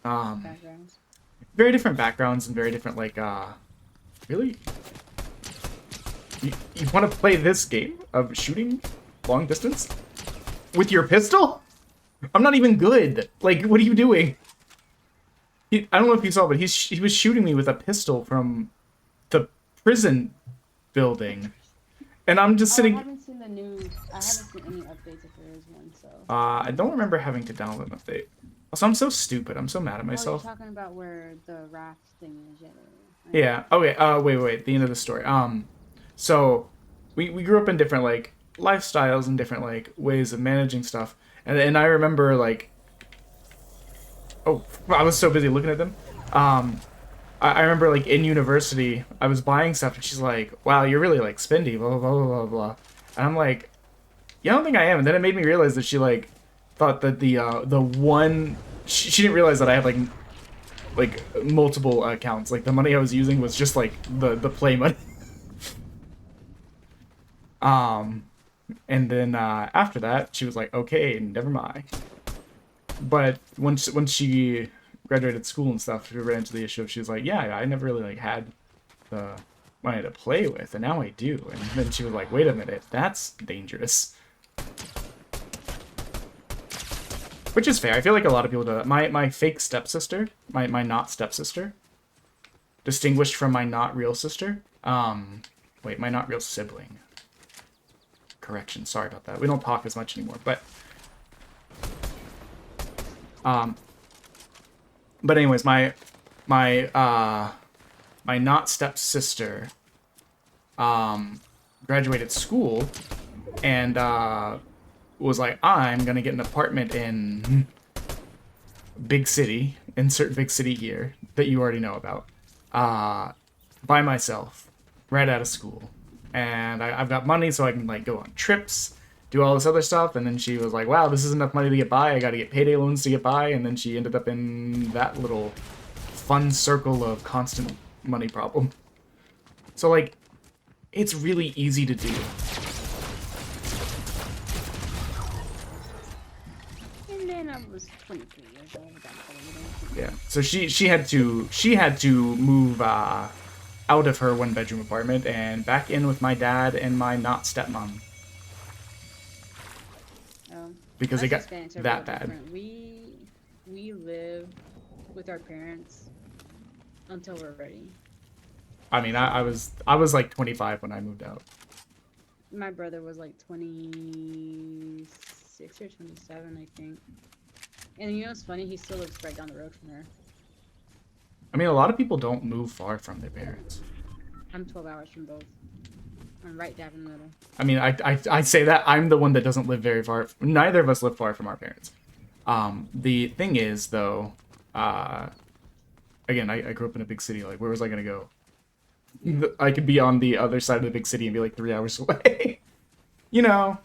Backgrounds. very different backgrounds and very different like really. You want to play this game of shooting long distance with your pistol? I'm not even good. Like, what are you doing? I don't know if you saw, but he was shooting me with a pistol from the prison building, and I'm just sitting. I haven't seen the news. I haven't seen any updates if there is one. So. I don't remember having to download an update. Also, I'm so stupid. I'm so mad at myself. Oh, you're talking about where the raft thing is. Yeah. Okay. Wait. The end of the story. So we grew up in different like lifestyles and different like ways of managing stuff. And I remember like, oh, I was so busy looking at them. I remember like in university, I was buying stuff, and she's like, "Wow, you're really like spendy, blah blah blah blah blah," and I'm like, "Yeah, I don't think I am." And then it made me realize that she like thought that the one she didn't realize that I had like multiple accounts. Like the money I was using was just like the play money. And then after that, she was like, "Okay, never mind." But once she graduated school and stuff, we ran into the issue of she was like, "Yeah, I never really like had the money to play with, and now I do." And then she was like, "Wait a minute, that's dangerous." Which is fair. I feel like a lot of people do that. My fake stepsister, my not stepsister, distinguished from my not real sister. Wait, my not real sibling. Correction, sorry about that. We don't talk as much anymore, but anyways, my not stepsister graduated school and was like, I'm gonna get an apartment in big city, insert big city here that you already know about, by myself, right out of school. And I've got money, so I can like go on trips, do all this other stuff. And then she was like, "Wow, this is enough money to get by. I got to get payday loans to get by." And then she ended up in that little fun circle of constant money problem. So like, it's really easy to do. And then I was 23 years old. Yeah. So she had to move out of her one-bedroom apartment and back in with my dad and my not stepmom. Because it got that bad. Different. We live with our parents until we're ready. I mean, I was like 25 when I moved out. My brother was like 26 or 27, I think. And you know what's funny? He still lives right down the road from her. I mean, a lot of people don't move far from their parents. I'm 12 hours from both. I'm right down in the middle. I mean, I say that I'm the one that doesn't live very far. Neither of us live far from our parents. The thing is, though, again, I grew up in a big city. Like, where was I gonna go? I could be on the other side of the big city and be like 3 hours away. You know,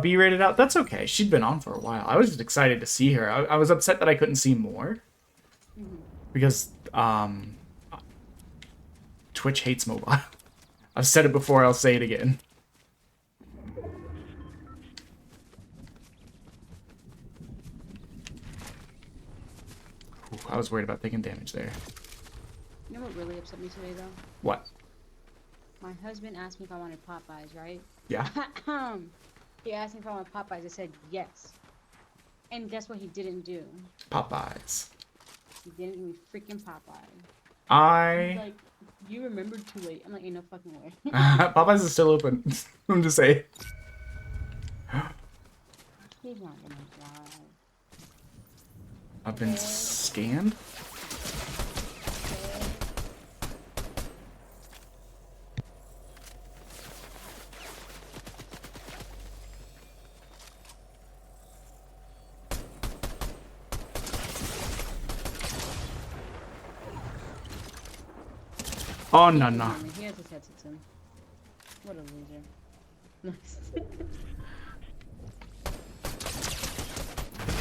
B rated out. That's okay. She'd been on for a while. I was just excited to see her. I was upset that I couldn't see more. Because Twitch hates mobile. I've said it before, I'll say it again. Ooh, I was worried about taking damage there. You know what really upset me today, though? What? My husband asked me if I wanted Popeyes, right? Yeah. He asked me if I wanted Popeyes. I said yes. And guess what he didn't do? Popeyes. He didn't give me freaking Popeyes. He's like, you remembered too late. I'm like, ain't no fucking way. Popeyes is still open. I'm just saying. He's not gonna drive. I've been scanned? Oh, no, no. He has his headsets in. What a loser. Nice.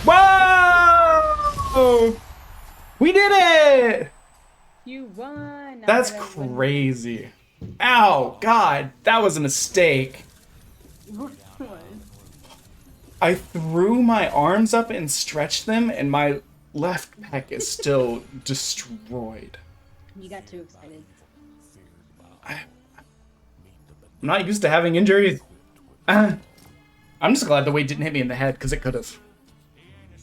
Whoa! We did it! You won! That's crazy. Ow, God, that was a mistake. What? I threw my arms up and stretched them, and my left pec is still destroyed. You got too excited. I'm not used to having injuries. I'm just glad the weight didn't hit me in the head, because it could have.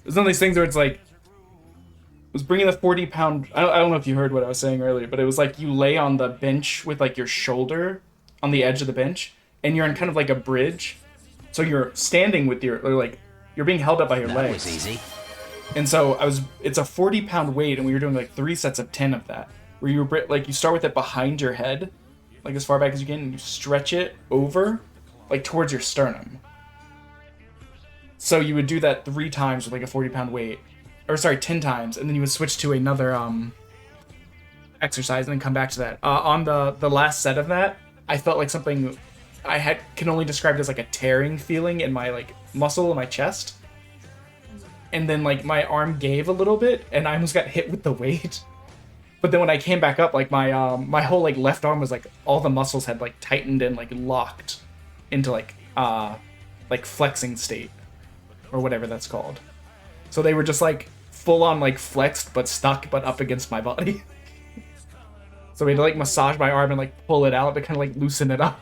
It's one of these things where it's like, I was bringing the 40-pound... I don't know if you heard what I was saying earlier, but it was like you lay on the bench with like your shoulder on the edge of the bench, and you're on kind of like a bridge. So you're standing with your... or like, you're being held up by your legs. That was easy. And so it's a 40-pound weight, and we were doing like 3 sets of 10 of that. Where you like you start with it behind your head, like as far back as you can, and you stretch it over, like towards your sternum. So you would do that 3 times with like a 40-pound weight, or sorry, 10 times, and then you would switch to another exercise and then come back to that. On the last set of that, I felt like something can only describe it as like a tearing feeling in my like muscle in my chest, and then like my arm gave a little bit, and I almost got hit with the weight. But then when I came back up, like my whole like left arm was like all the muscles had like tightened and like locked into like flexing state or whatever that's called. So they were just like full on like flexed but stuck but up against my body. So we had to like massage my arm and like pull it out to kind of like loosen it up.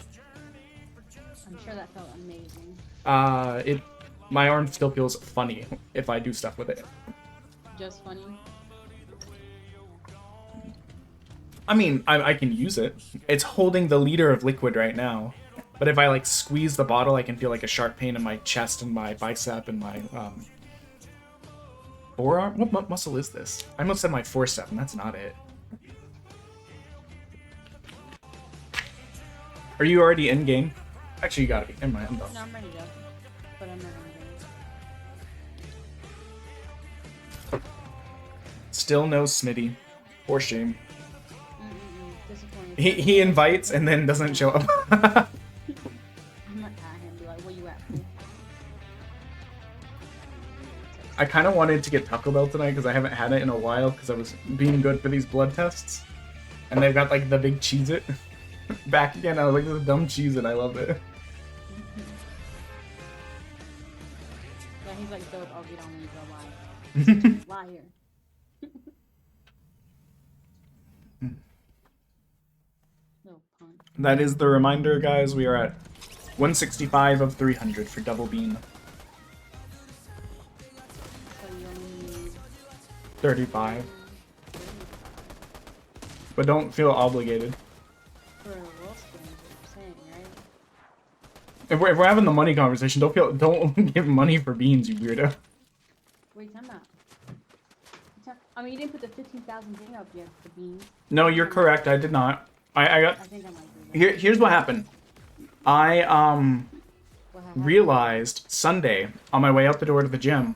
I'm sure that felt amazing. My arm still feels funny if I do stuff with it. Just funny. I mean, I can use it. It's holding the liter of liquid right now. But if I like squeeze the bottle, I can feel like a sharp pain in my chest and my bicep and my forearm. What muscle is this? I almost said my forcep, and that's not it. Are you already in game? Actually, you gotta be. Never mind, I'm done. No, I'm ready to. But I'm not gonna. Still no Smitty. For shame. Disappointing. He invites and then doesn't show up. I'm not at him. Be like, where you at? Fool? I kind of wanted to get Taco Bell tonight because I haven't had it in a while because I was being good for these blood tests. And they've got like the big Cheez-It back again. I was like, this is a dumb Cheez-It. I love it. Yeah, he's like, dope, I'll get on when you go live. Liar. Little pun. That is the reminder, guys. We are at 165 of 300 for double bean. So you only need 35. But don't feel obligated. for a roll spin, is what you're saying, right? If we're having the money conversation, don't give money for beans, you weirdo. Wait, time out. I mean, you didn't put the 15,000 thing up yet for beans. No, you're correct. I did not. I got. I think I might do that. Here's what happened. I What happened? realized Sunday on my way out the door to the gym,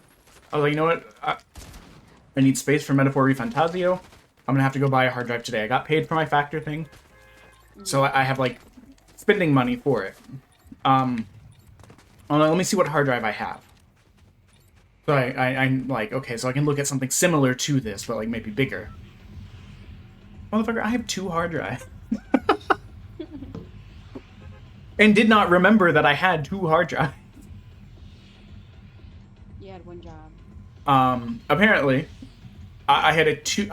I was like, you know what? I need space for Metaphor Refantasio. I'm gonna have to go buy a hard drive today. I got paid for my factor thing, so I have like spending money for it. Let me see what hard drive I have. So I'm like, okay, so I can look at something similar to this, but like maybe bigger. Motherfucker, I have 2 hard drives. And did not remember that I had 2 hard drives. You had one job. Apparently, I have a 2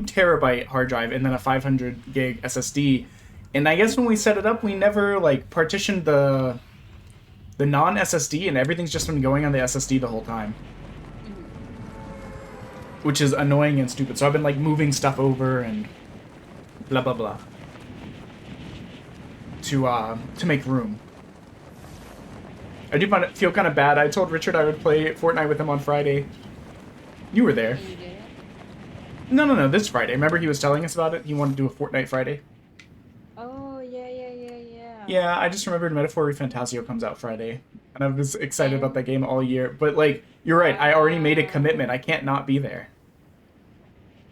terabyte hard drive and then a 500 gig SSD. And I guess when we set it up, we never like partitioned the non SSD, and everything's just been going on the SSD the whole time. Which is annoying and stupid. So I've been like moving stuff over and blah blah blah to make room. I do feel kind of bad. I told Richard I would play Fortnite with him on Friday. You were there. You did it? No, this Friday. Remember he was telling us about it? He wanted to do a Fortnite Friday. Oh, yeah. Yeah, I just remembered Metaphor Refantasio comes out Friday. And I was excited about that game all year. But like, you're right. I already made a commitment. I can't not be there.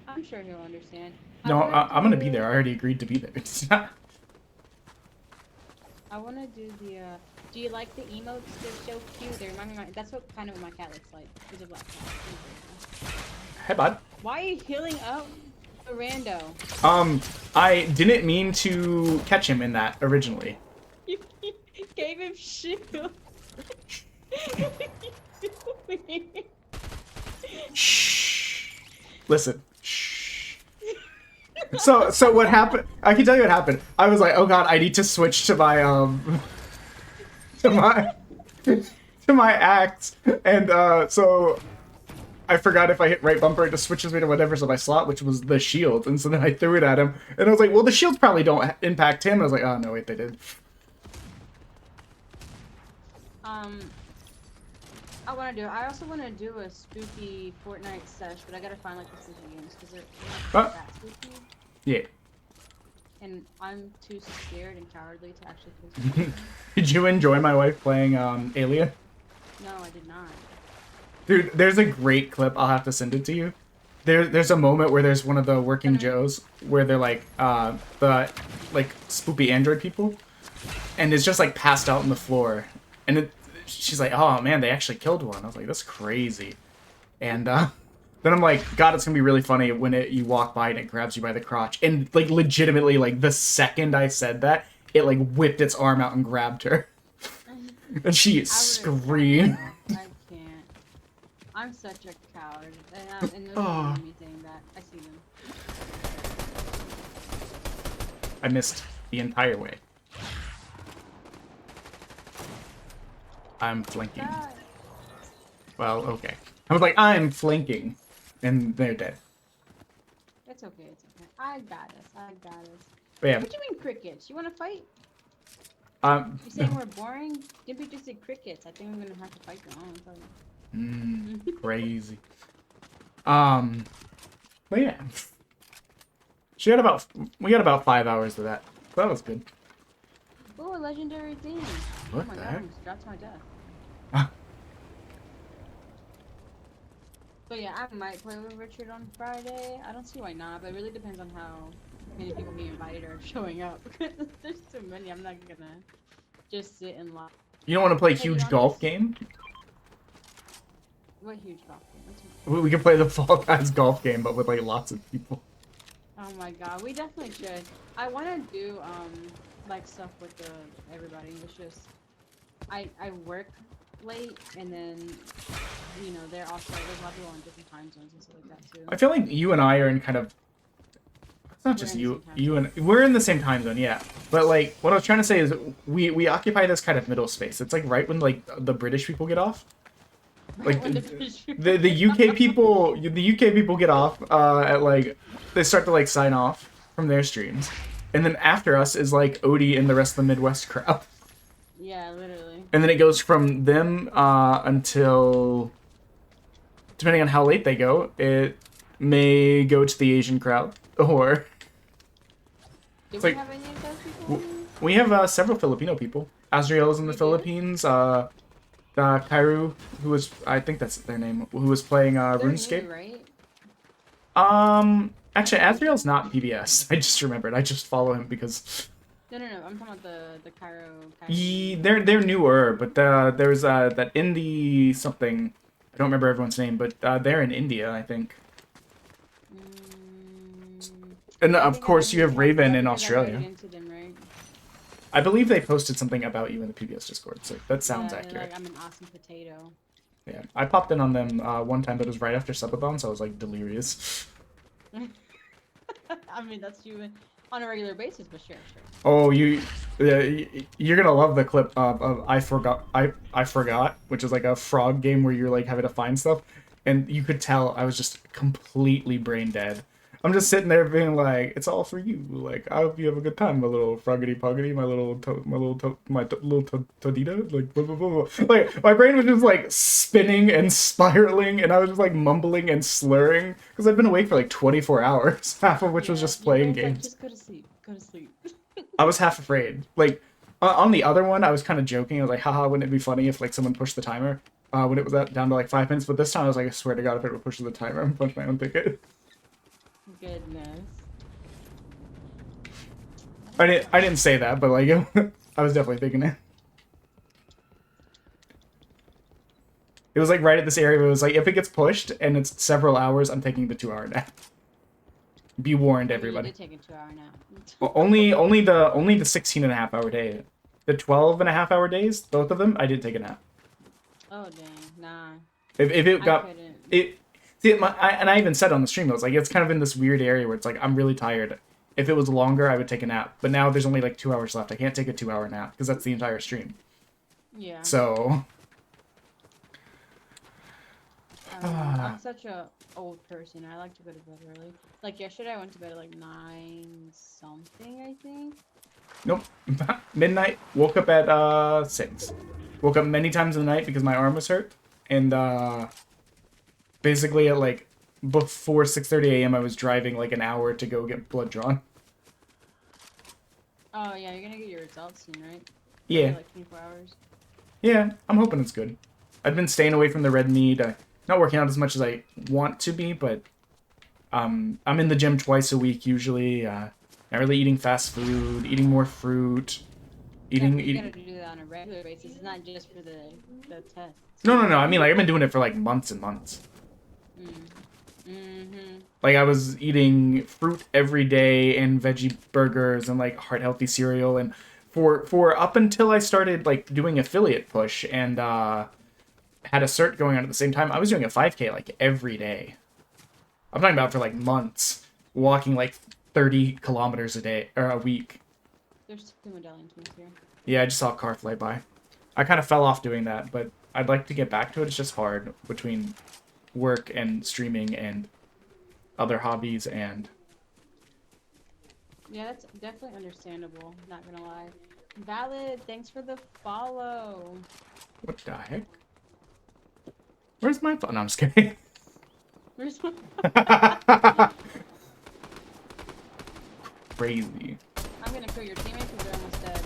I'm sure he'll understand. No, I'm gonna be there. I already agreed to be there. It's not... I want to do the, do you like the emotes? They're so cute. They remind me that's what kind of my cat looks like. He's a black cat. Hey, bud. Why are you healing up a rando? I didn't mean to catch him in that originally. You gave him shield. Shh. Listen. Shh. So what happened? I can tell you what happened. I was like, oh god, I need to switch to my to my axe, and so I forgot if I hit right bumper, it just switches me to whatever's on my slot, which was the shield, and so then I threw it at him, and I was like, well, the shields probably don't impact him. And I was like, oh no, wait, they did. I also want to do a spooky Fortnite sesh, but I gotta find like the spooky games because they're Huh? that spooky, Yeah. and I'm too scared and cowardly to actually play. Did you enjoy my wife playing Alien? No, I did not. Dude, there's a great clip. I'll have to send it to you. There's a moment where there's one of the working Joes where they're like, the, like, spoopy android people. And it's just, like, passed out on the floor. And she's like, oh, man, they actually killed one. I was like, that's crazy. And, then I'm like, God, it's gonna be really funny when you walk by and it grabs you by the crotch. And, like, legitimately, like, the second I said that, it, like, whipped its arm out and grabbed her. And she screamed. I can't. I'm such a coward. And those are me saying that. I see them. I missed the entire way. I'm flanking. God. Well, okay. I was like, I'm flanking. And they're dead. It's okay, it's okay. I got us, I got us. But yeah. What do you mean crickets? You wanna fight? You saying we're boring? Gimpy just said crickets. I think I'm gonna have to fight them. Crazy. But yeah. We got about 5 hours of that. So that was good. Oh, a legendary thing. What oh my the god, heck? I almost dropped to my death. Ah. So yeah, I might play with Richard on Friday. I don't see why not, but it really depends on how many people he invited are showing up. Because there's too many, I'm not gonna just sit and lie. You don't want to play huge golf game? What huge golf game? We can play the Fall Guys golf game, but with like lots of people. Oh my god, we definitely should. I want to do like stuff with everybody. It's just I work late, and then you know they're also there's a lot of people on different time zones and stuff like that too. I feel like you and I are in kind of. It's not just you and we're in the same time zone, yeah. But like what I was trying to say is we occupy this kind of middle space. It's like right when like the British people get off. Like the UK people get off at like they start to like sign off from their streams, and then after us is like Odie and the rest of the Midwest crowd. Yeah, literally. And then it goes from them until, depending on how late they go, it may go to the Asian crowd or. Do we have any of those people? We have several Filipino people. Azriel's in the Philippines. Kairu, who was, I think that's their name, who was playing RuneScape. New, right? Actually, Azriel's not PBS. I just remembered. I just follow him because. No. I'm talking about the Cairo. They're newer, but there's that indie something. I don't remember everyone's name, but they're in India, I think. And of course, you have Raven in Australia. I believe they posted something about you in the PBS Discord, so that sounds accurate. Like I'm an awesome potato. Yeah, I popped in on them one time, but it was right after Subathon, so I was like delirious. I mean, that's you on a regular basis, but sure. Oh, you're gonna love the clip of I forgot, which is like a frog game where you're like having to find stuff, and you could tell I was just completely brain dead. I'm just sitting there being like, it's all for you. Like, I hope you have a good time, my little froggity poggity, my little todita. Like, blah, blah, blah, blah. Like, my brain was just like spinning and spiraling, and I was just like mumbling and slurring because I'd been awake for like 24 hours, half of which was just playing games. Like, just go to sleep. Go to sleep. I was half afraid. Like, on the other one, I was kind of joking. I was like, haha, wouldn't it be funny if like someone pushed the timer when it was down to like 5 minutes? But this time I was like, I swear to God, if it would push the timer, I'm punch my own ticket. Goodness. I didn't say that, but like I was definitely thinking it. It was like right at this area where it was like if it gets pushed and it's several hours, I'm taking the 2-hour nap. Be warned, everybody. You did take a 2-hour nap. Well, only the 16.5-hour day. The 12.5-hour days, both of them, I did take a nap. Oh dang, nah. If it got it. See, and I even said on the stream, I was like, it's kind of in this weird area where it's like, I'm really tired. If it was longer, I would take a nap. But now there's only like 2 hours left. I can't take a 2-hour nap because that's the entire stream. Yeah. So. I'm such a old person. I like to go to bed early. Like yesterday, I went to bed at like 9 something, I think. Nope. Midnight. Woke up at 6. Woke up many times in the night because my arm was hurt. And basically at like before 6:30 a.m. I was driving like an hour to go get blood drawn. Oh yeah, you're gonna get your results soon, right? Yeah. Like 24 hours. Yeah, I'm hoping it's good. I've been staying away from the red meat. Not working out as much as I want to be, but I'm in the gym twice a week usually. Not really eating fast food, eating more fruit, eating. You gotta do that on a regular basis. It's not just for the test. No. I mean, like I've been doing it for like months and months. Like I was eating fruit every day and veggie burgers and like heart healthy cereal, and for up until I started like doing affiliate push and had a cert going on at the same time, I was doing a 5K like every day. I'm talking about for like months, walking like 30 kilometers a day or a week. There's 2 medallion twins here. Yeah, I just saw a car fly by. I kind of fell off doing that, but I'd like to get back to it. It's just hard between work and streaming and other hobbies and... Yeah, that's definitely understandable, not gonna lie. Valid, thanks for the follow. What the heck? Where's my phone? No, I'm just kidding. Where's my... Crazy. I'm gonna kill your teammate because they're almost dead.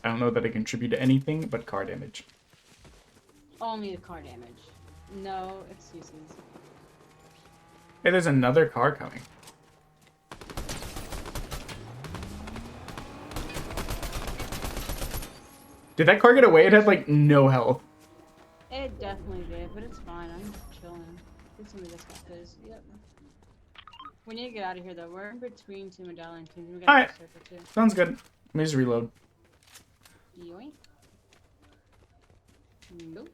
I don't know that it contribute to anything but car damage. Only the car damage. No excuses. Hey, there's another car coming. Did that car get away? It had like no health. It definitely did, but it's fine. I'm chilling. Get some of this stuff, cause yep. We need to get out of here though. We're in between 2 medallion teams. We gotta Alright. circle too. Sounds good. Let me just reload. Yoink. Nope.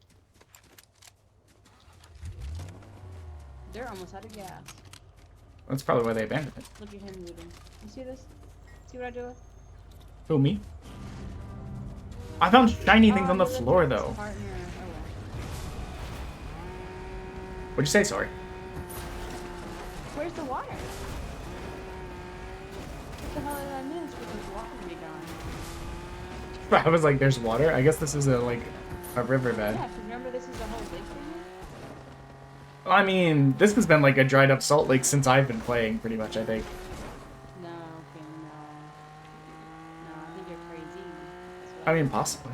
They're almost out of gas. That's probably why they abandoned it. Look at him looting. You see this? See what I do? Who, me? I found shiny things on the you're looking floor at this though. partner. Oh, well. What'd you say? Sorry. Where's the water? What the hell did I miss? Because the water be gone. I was like, there's water? I guess this is a riverbed. Yeah, 'cause remember this is a whole lake thing? I mean, this has been like a dried up salt lake since I've been playing, pretty much, I think. No, okay, no. No, I think you're crazy. That's what I mean, possibly.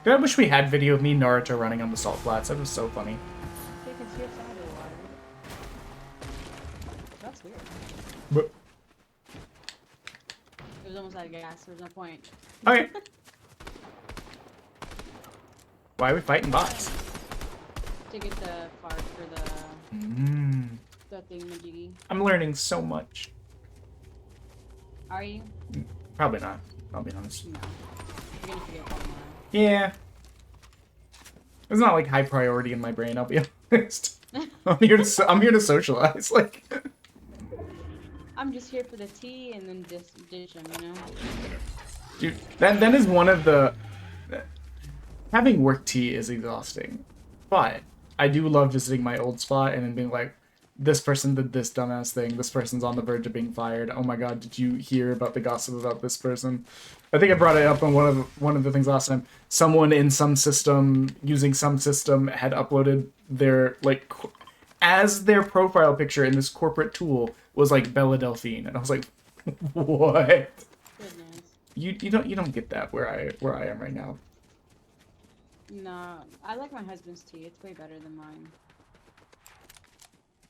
Dude, I wish we had video of me Naruto running on the salt flats. That was so funny. You can see some of the water. That's weird. But, It was almost out of gas. There's no point. okay. Why are we fighting bots? To get the part for the thingamajiggy. I'm learning so much. Are you? Probably not, I'll be honest. No. You're gonna forget Pokemon. Yeah. It's not like high priority in my brain, I'll be honest. I'm here to socialize, like. I'm just here for the tea and then just ditch them, you know? Dude, that is one of the... Having work tea is exhausting, but I do love visiting my old spot and then being like, this person did this dumbass thing, this person's on the verge of being fired, oh my god, did you hear about the gossip about this person? I think I brought it up on one of the things last time. Someone in some system, using some system, had uploaded their, like, as their profile picture in this corporate tool was like Bella Delphine, and I was like, what? Goodness. You don't get that where I am right now. No, I like my husband's tea. It's way better than mine.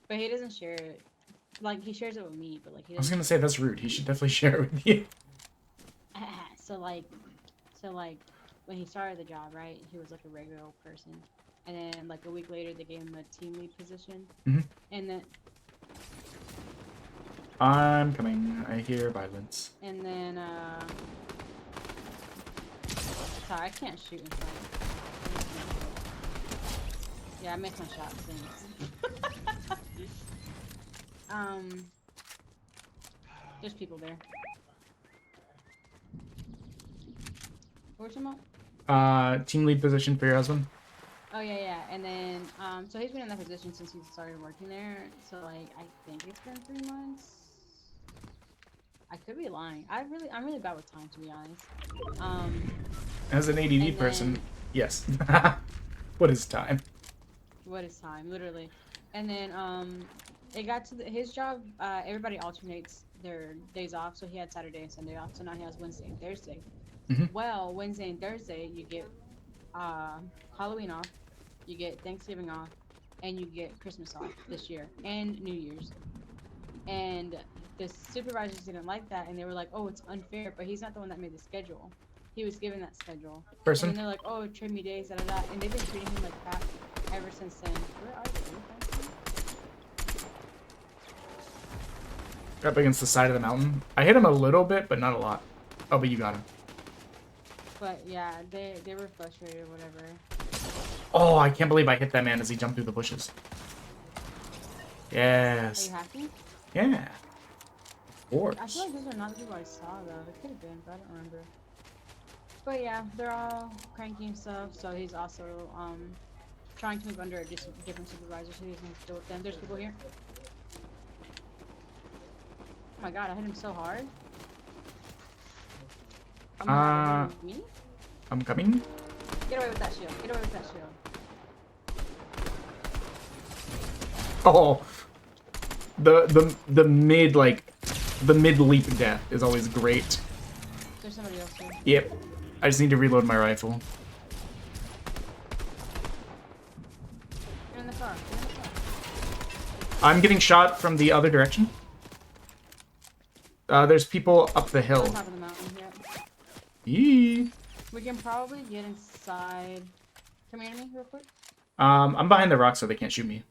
But he doesn't share it. Like, he shares it with me, but like he I was doesn't. gonna say that's rude. He should definitely share it with you. So like, when he started the job, right? He was like a regular old person, and then like a week later, they gave him a team lead position, and then I'm coming. I hear violence. and then sorry, I can't shoot in front. Yeah, I missed my shot since. There's people there. Where's him at? Team lead position for your husband. Oh yeah, and then so he's been in that position since he started working there. So like, I think it's been 3 months. I could be lying. I'm really bad with time, to be honest. As an ADD person, yes. What is time? What is time, literally? And then it got to his job. Everybody alternates their days off, so he had Saturday and Sunday off. So now he has Wednesday and Thursday. Mhm. Well, Wednesday and Thursday you get Halloween off, you get Thanksgiving off, and you get Christmas off this year and New Year's. And the supervisors didn't like that, and they were like, "Oh, it's unfair." But he's not the one that made the schedule. He was given that schedule, and then Person. they're like, "Oh, trade me days, da da da," and they've been treating him like that ever since then. Where are they? Up against the side of the mountain. I hit him a little bit, but not a lot. Oh, but you got him. But yeah, they were frustrated or whatever. Oh, I can't believe I hit that man as he jumped through the bushes. Are Yes. you happy? Yeah. Of course. I feel like those are not the people I saw though. They could have been, but I don't remember. But yeah, they're all cranky and stuff. So he's also trying to move under a different supervisor, so he doesn't have to deal with them. There's people here. Oh my god, I hit him so hard. Oh my god, are you me? I'm coming. Get away with that shield. Get away with that shield. Oh. The mid leap death is always great. There's somebody else here. Yep. I just need to reload my rifle. Get in the car. Get in the car. I'm getting shot from the other direction. There's people up the On hill. top of the mountain here. Yee. We can probably get inside. Come here to me real quick. I'm behind the rock so they can't shoot me.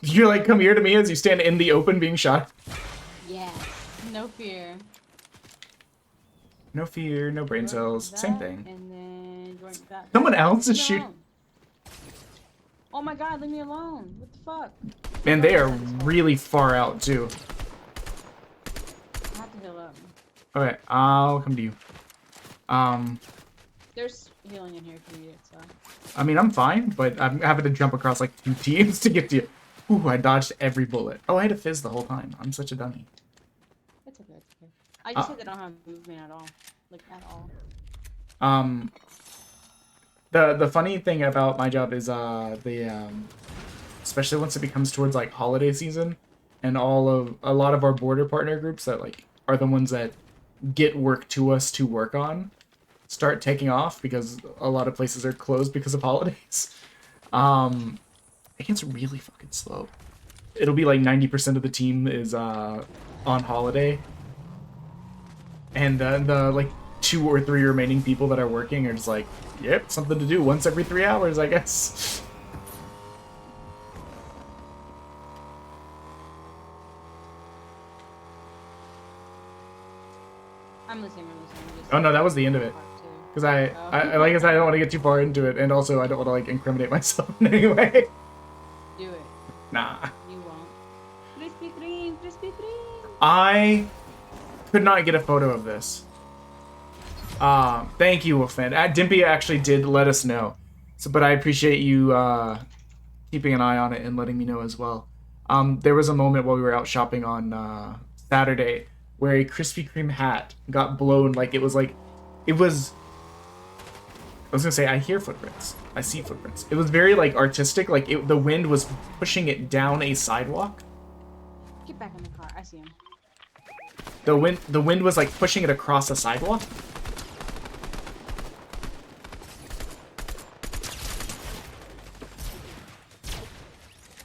You're like, come here to me as you stand in the open being shot. Yes. No fear. No fear, no brain cells. That, Same thing. And then drink that. Someone else is Leave me shooting. alone. Oh my god, leave me alone. What the fuck? Man, they are really far out too. I have to heal up. Okay, I'll come to you. There's healing in here if you need it, so. I mean, I'm fine, but I'm having to jump across like 2 teams to get to you. Ooh, I dodged every bullet. Oh, I had a fizz the whole time. I'm such a dummy. It's okay, it's okay. I just said they don't have movement at all. Like, at all. The funny thing about my job is especially once it becomes towards like holiday season and a lot of our border partner groups that like are the ones that get work to us to work on start taking off because a lot of places are closed because of holidays. It gets really fucking slow. It'll be like 90% of the team is on holiday, and the like 2 or 3 remaining people that are working are just like, yep, something to do once every 3 hours, I guess. I'm listening. Oh no, that was the end of it. Because I like I said, I don't want to get too far into it, and also I don't want to like incriminate myself in any way. Do it. Nah. You won't. Krispy Kreme, Krispy Kreme. I could not get a photo of this. Thank you, Wolfman. Dimpy actually did let us know. So, but I appreciate you keeping an eye on it and letting me know as well. There was a moment while we were out shopping on Saturday where a Krispy Kreme hat got blown I was gonna say I hear footprints. I see footprints. It was very like artistic. Like the wind was pushing it down a sidewalk. Get back in the car. I see him. The wind was like pushing it across a sidewalk.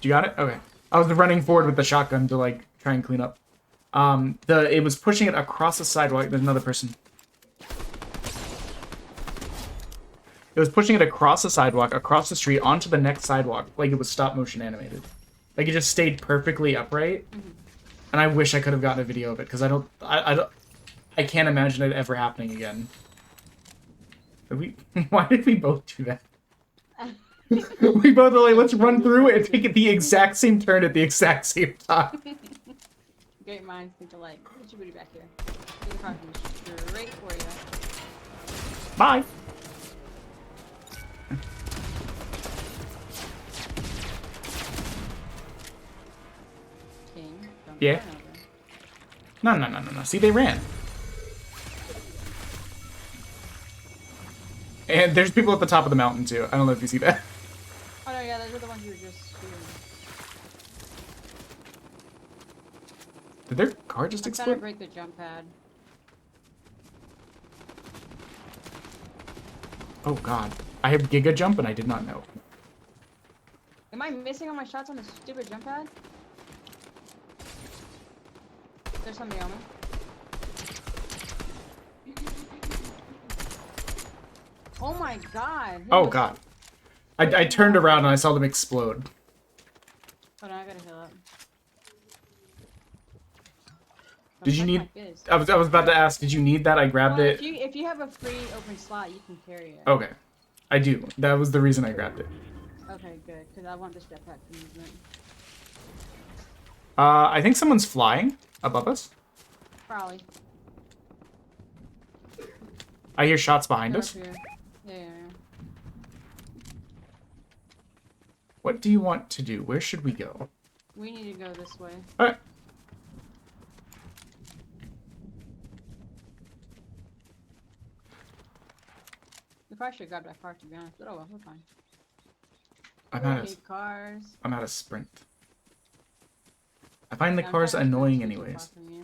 You got it? Okay. I was running forward with the shotgun to like try and clean up. It was pushing it across the sidewalk. There's another person. It was pushing it across the sidewalk, across the street, onto the next sidewalk, like it was stop motion animated. Like it just stayed perfectly upright. And I wish I could have gotten a video of it because I can't imagine it ever happening again. Why did we both do that? We both were like, let's run through it and take it the exact same turn at the exact same time. Great minds think alike. Put your booty back here. Get the car coming straight for you. Bye. King, don't Yeah. run over. No. See, they ran. And there's people at the top of the mountain, too. I don't know if you see that. Oh no, yeah, those were the ones you were just shooting. Did their car just I'm trying to explode? break the jump pad. Oh god. I have Giga Jump and I did not know. Am I missing all my shots on the stupid jump pad? There's somebody on me. Oh my god. Oh god. I turned around and I saw them explode. Hold on, I gotta heal up. Did you need... I was about to ask, did you need that? I grabbed well, it. If you have a free open slot, you can carry it. Okay. I do. That was the reason I grabbed it. Okay, good. Because I want this jetpack for movement. I think someone's flying above us. Probably. I hear shots behind They're us. up here. Yeah. What do you want to do? Where should we go? We need to go this way. Alright. We probably should grab that car to be honest, but oh well, we're fine. Cars. I'm out of sprint. I find the Yeah, I'm cars trying to annoying too far anyways. from you.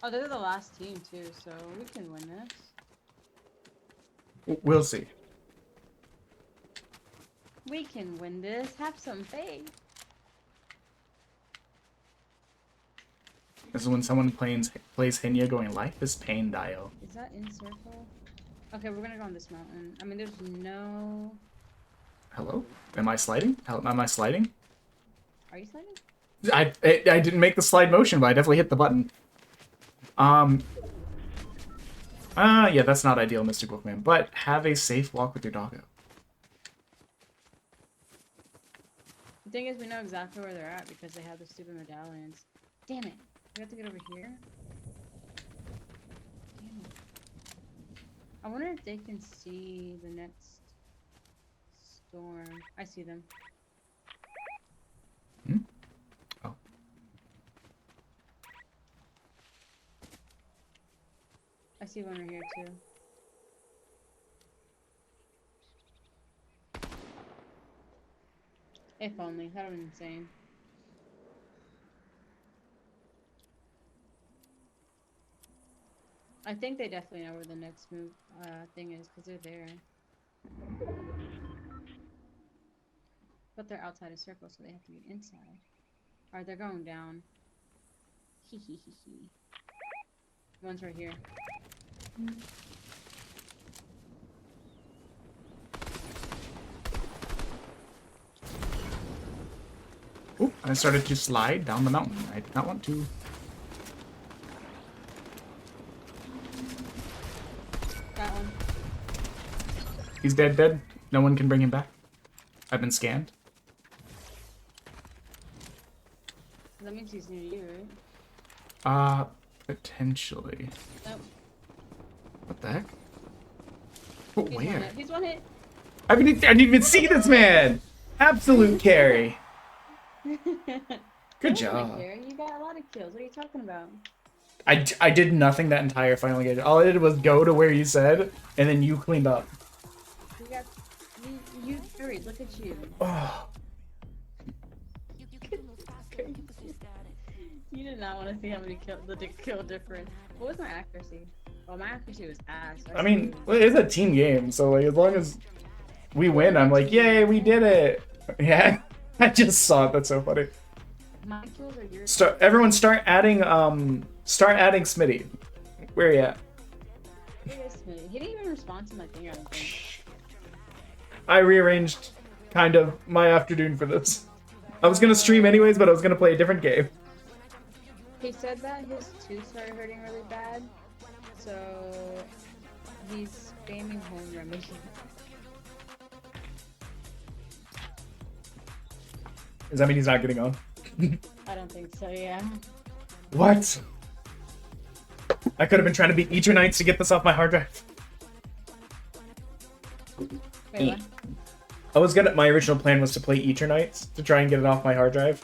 Oh, they're the last team too, so we can win this. We'll see. We can win this. Have some faith. This is when someone plays Hinya going, life is pain, Dio. Is that in circle? Okay, we're gonna go on this mountain. I mean, there's no... Hello? Am I sliding? Am I sliding? Are you sliding? I didn't make the slide motion, but I definitely hit the button. Yeah, that's not ideal, Mr. Bookman. But have a safe walk with your doggo. The thing is, we know exactly where they're at because they have the stupid medallions. Damn it! We have to get over here? Damn it. I wonder if they can see the next storm. I see them. Hmm? Oh. I see one right here too. If only. That would be insane. I think they definitely know where the next move thing is because they're there. But they're outside a circle, so they have to be inside. Alright, they're going down. Hee hee hee hee. One's right here. Oop, I started to slide down the mountain. I did not want to. That one. He's dead. No one can bring him back. I've been scanned. That means he's near you, right? Potentially. Nope. What the heck? But He's where? one hit. He's one hit. I didn't even see this man! Absolute carry. Good job. You got a lot of kills. What are you talking about? I did nothing that entire final game. All I did was go to where you said, and then you cleaned up. You hurried. Look at you. Oh. You did not want to see how many kill difference. What was my accuracy? Well, my accuracy was ass. I mean, it's a team game, so like as long as we win, I'm like, yay, we did it. Yeah, I just saw it. That's so funny. My kills are yours. Everyone, start adding Smitty. Where are you at? He didn't even respond to my thing. I don't think. I rearranged kind of my afternoon for this. I was gonna stream anyways, but I was gonna play a different game. He said that his tooth started hurting really bad, so he's spamming home remedy. Does that mean he's not getting on? I don't think so, yeah. What? I could have been trying to beat Eternites to get this off my hard drive. Wait, what? My original plan was to play Eternites to try and get it off my hard drive.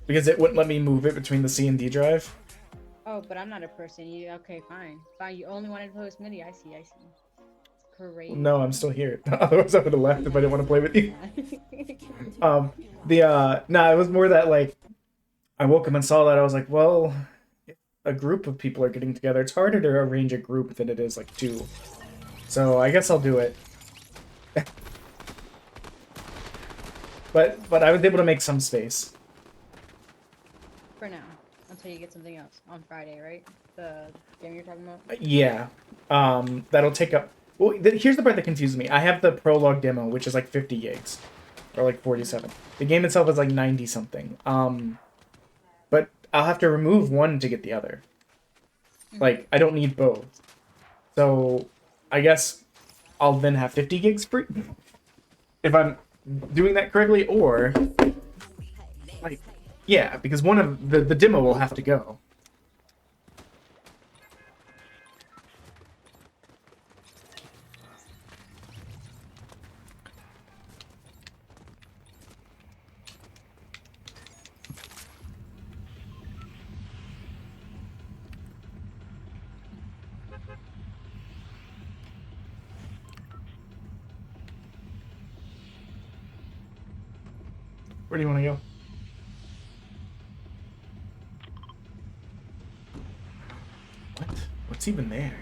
Because it wouldn't let me move it between the C and D drive. Oh, but I'm not a person. Okay, fine. Fine, you only wanted to play with Smitty. I see. It's crazy. No, I'm still here. Otherwise I would have left if I didn't want to play with you. It was more that, like, I woke up and saw that. I was like, well, if a group of people are getting together, it's harder to arrange a group than it is, like, two. So I guess I'll do it. but I was able to make some space. For now, until you get something else on Friday, right? The game you're talking about. Yeah. That'll take up. Well, here's the part that confuses me. I have the prologue demo, which is like 50 gigs, or like 47. The game itself is like 90 something. But I'll have to remove one to get the other. Like, I don't need both. So, I guess I'll then have 50 gigs free. If I'm doing that correctly, or... Like, yeah, because one of the demo will have to go. Where do you want to go? What? What's even there?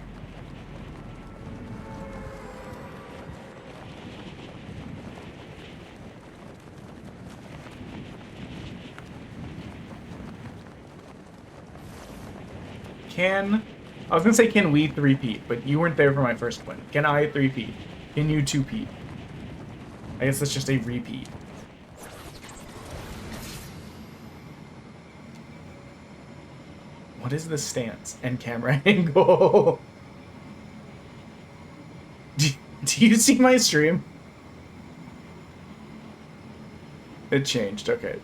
I was gonna say can we three-peat, but you weren't there for my first one. Can I three-peat? Can you two-peat? I guess that's just a repeat. What is the stance and camera angle? Do you see my stream? It changed, okay.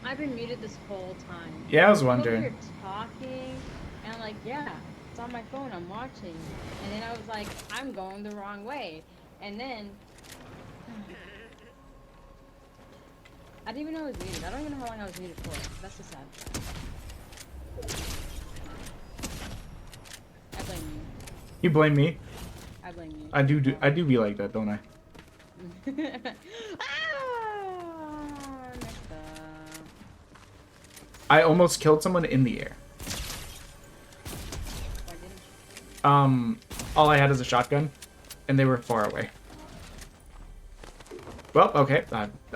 I've been muted this whole time. Yeah, I was People wondering. here talking, and I'm like, yeah, it's on my phone, I'm watching. And then I was like, I'm going the wrong way. And then... I didn't even know I was muted. I don't even know how long I was muted for. That's so sad. I blame you. You blame me? I blame you. I do be like that, don't I? Messed up. I almost killed someone in the air. Why didn't you? All I had is a shotgun, and they were far away. Well, okay,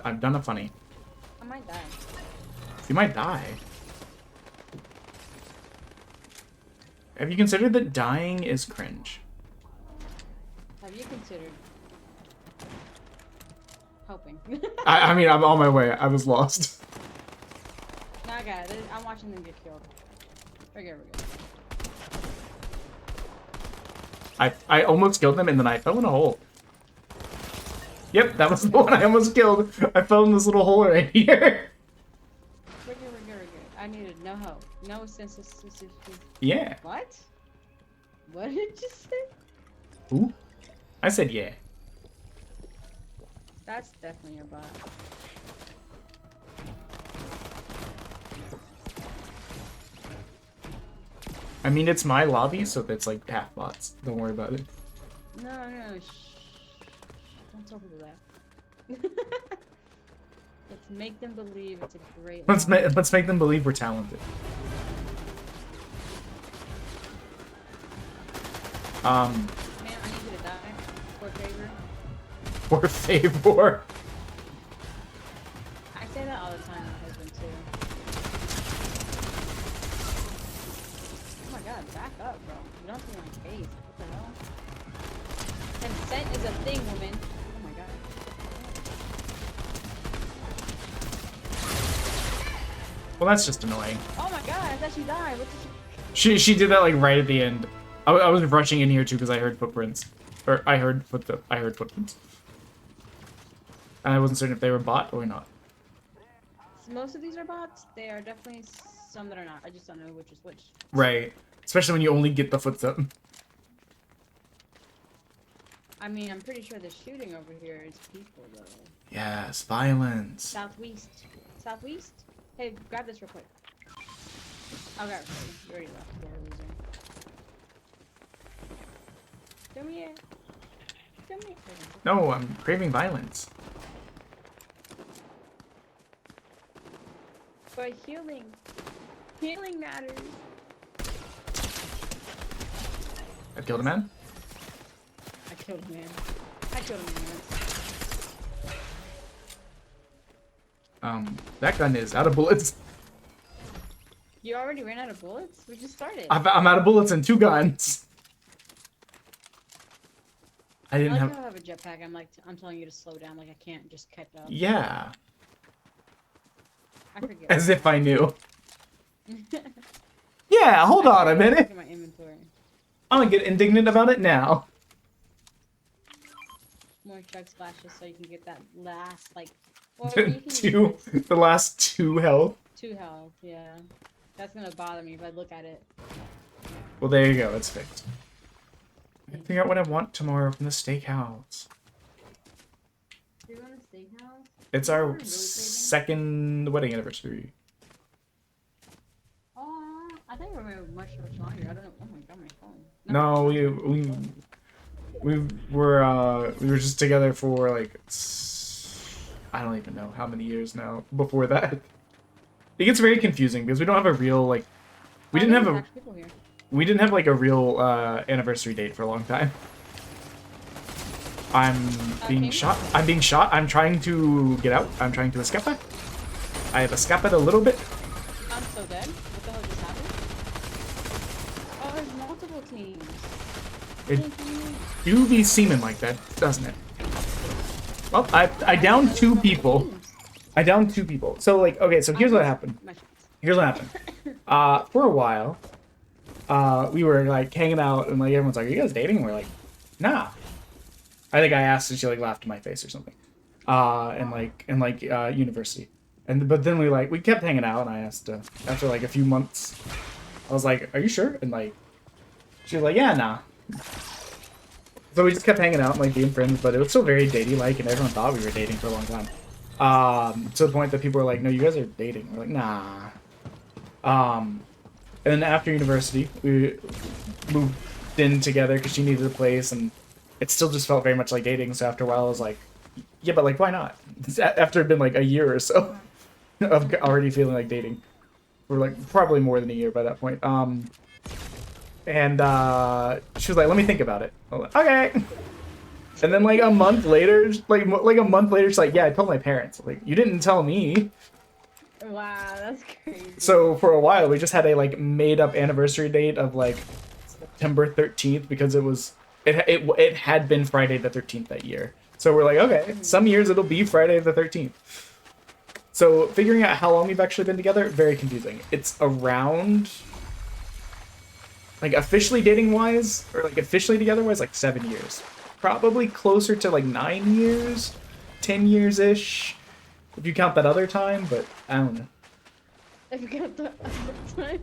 I've done a funny. I might die. You might die. Have you considered that dying is cringe? Have you considered helping? I mean, I'm on my way. I was lost. No, I got it. I'm watching them get killed. We're good, we're good. I almost killed them, and then I fell in a hole. Yep, that was the one I almost killed. I fell in this little hole right here. We're good, we're good, we're good. I needed no help. No sensitivity. Yeah. What? What did you say? Who? I said yeah. That's definitely your bot. I mean, it's my lobby, so it's like half bots. Don't worry about it. No, no, shh. Don't tell people that. Let's make them believe it's a great Let's make them believe we're talented. Man, I need you to die. For favor. For favor. I say that all the time to my husband too. Oh my god, back up, bro. You don't see my face. What the hell? Consent is a thing, woman. Oh my god. Well, that's just annoying. Oh my god, I thought she died. What did you... She did that like right at the end. I was rushing in here too because I heard footprints, or I heard footprints, and I wasn't certain if they were bot or not. Most of these are bots. They are definitely some that are not. I just don't know which is which. Right, especially when you only get the footstep. I mean, I'm pretty sure the shooting over here is people though. Yes, violence. Southwest. Southwest? Hey, grab this real quick. I got you already left. You're a loser. Come here. Come here. No, I'm craving violence. But healing. Healing matters. I've killed a man. I killed a man. I killed a man once. That gun is out of bullets. You already ran out of bullets? We just started. I'm out of bullets and 2 guns. I didn't I have. like how I have a jetpack. I'm telling you to slow down. Like I can't just catch up. Yeah. I forget. As if I knew. Yeah, hold on a Look minute. at my inventory. I'm gonna get indignant about it now. More chug splashes so you can get that last like. Well, you can use The last 2 health. 2 health. Yeah. That's gonna bother me if I look at it. Well, there you go. It's fixed. I can figure out what I want tomorrow from the steakhouse. You're going to steakhouse? It's Are you our really craving? second wedding anniversary. Oh, I think we're much longer. I don't know. Oh my god, my phone. No, we were just together for like I don't even know how many years now. Before that, it gets very confusing because we don't have a real like we didn't have like a real anniversary date for a long time. I'm being shot. I'm trying to get out. I'm trying to escape. I have escaped a little bit. I'm so dead. What the hell just happened? Oh, there's multiple teams. It do be seeming like that, doesn't it? Well, I downed 2 people. I downed 2 people. So like, okay, so here's what happened. Here's what happened. For a while, we were like hanging out, and like everyone's like, "Are you guys dating?" And we're like, "Nah." I think I asked, and she like laughed in my face or something. In university, but then we kept hanging out, and I asked after like a few months, I was like, "Are you sure?" And like, she was like, "Yeah, nah." So we just kept hanging out and like being friends, but it was still very datey-like, and everyone thought we were dating for a long time. To the point that people were like, "No, you guys are dating." We're like, "Nah." And then after university, we moved in together because she needed a place, and it still just felt very much like dating. So after a while, I was like, "Yeah, but like, why not?" After it'd been like a year or so of already feeling like dating, or like probably more than a year by that point. And she was like, "Let me think about it." I was like, "Okay." And then like a month later, she's like, "Yeah, I told my parents." Like, you didn't tell me. Wow, that's crazy. So for a while, we just had a like made up anniversary date of like September 13th because it had been Friday the 13th that year. So we're like, okay, some years it'll be Friday the 13th. So figuring out how long we've actually been together, very confusing. It's around like officially dating wise, or like officially together wise, like 7 years. Probably closer to like 9 years, 10 years ish, if you count that other time. But I don't know. I forgot the time.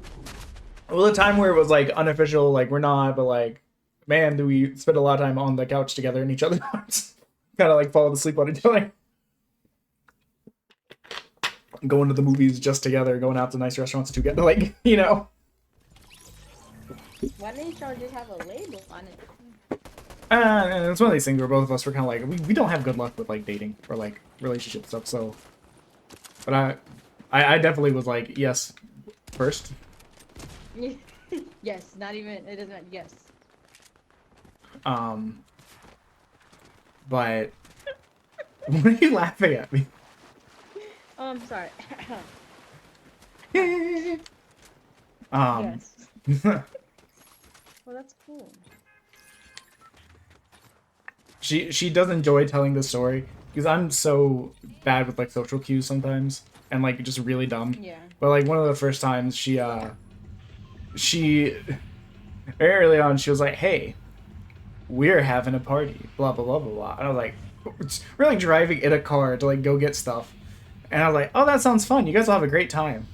Well, the time where it was like unofficial, like we're not, but like, man, do we spend a lot of time on the couch together in each other's arms, kind of like fall asleep on each other, going to the movies just together, going out to nice restaurants together, like, you know. Why didn't y'all just have a label on it? It's one of these things where both of us were kind of like, we don't have good luck with like dating or like relationship stuff. So, but I definitely was like, yes, first. Yes, not even, it doesn't, yes. But what are you laughing at me? Oh, I'm sorry. Yes. Well, that's cool. She does enjoy telling the story because I'm so bad with like social cues sometimes and like just really dumb. Yeah. But like one of the first times she very early on she was like, "Hey, we're having a party, blah blah blah blah blah." And I was like, we're like driving in a car to like go get stuff, and I was like, "Oh, that sounds fun. You guys will have a great time."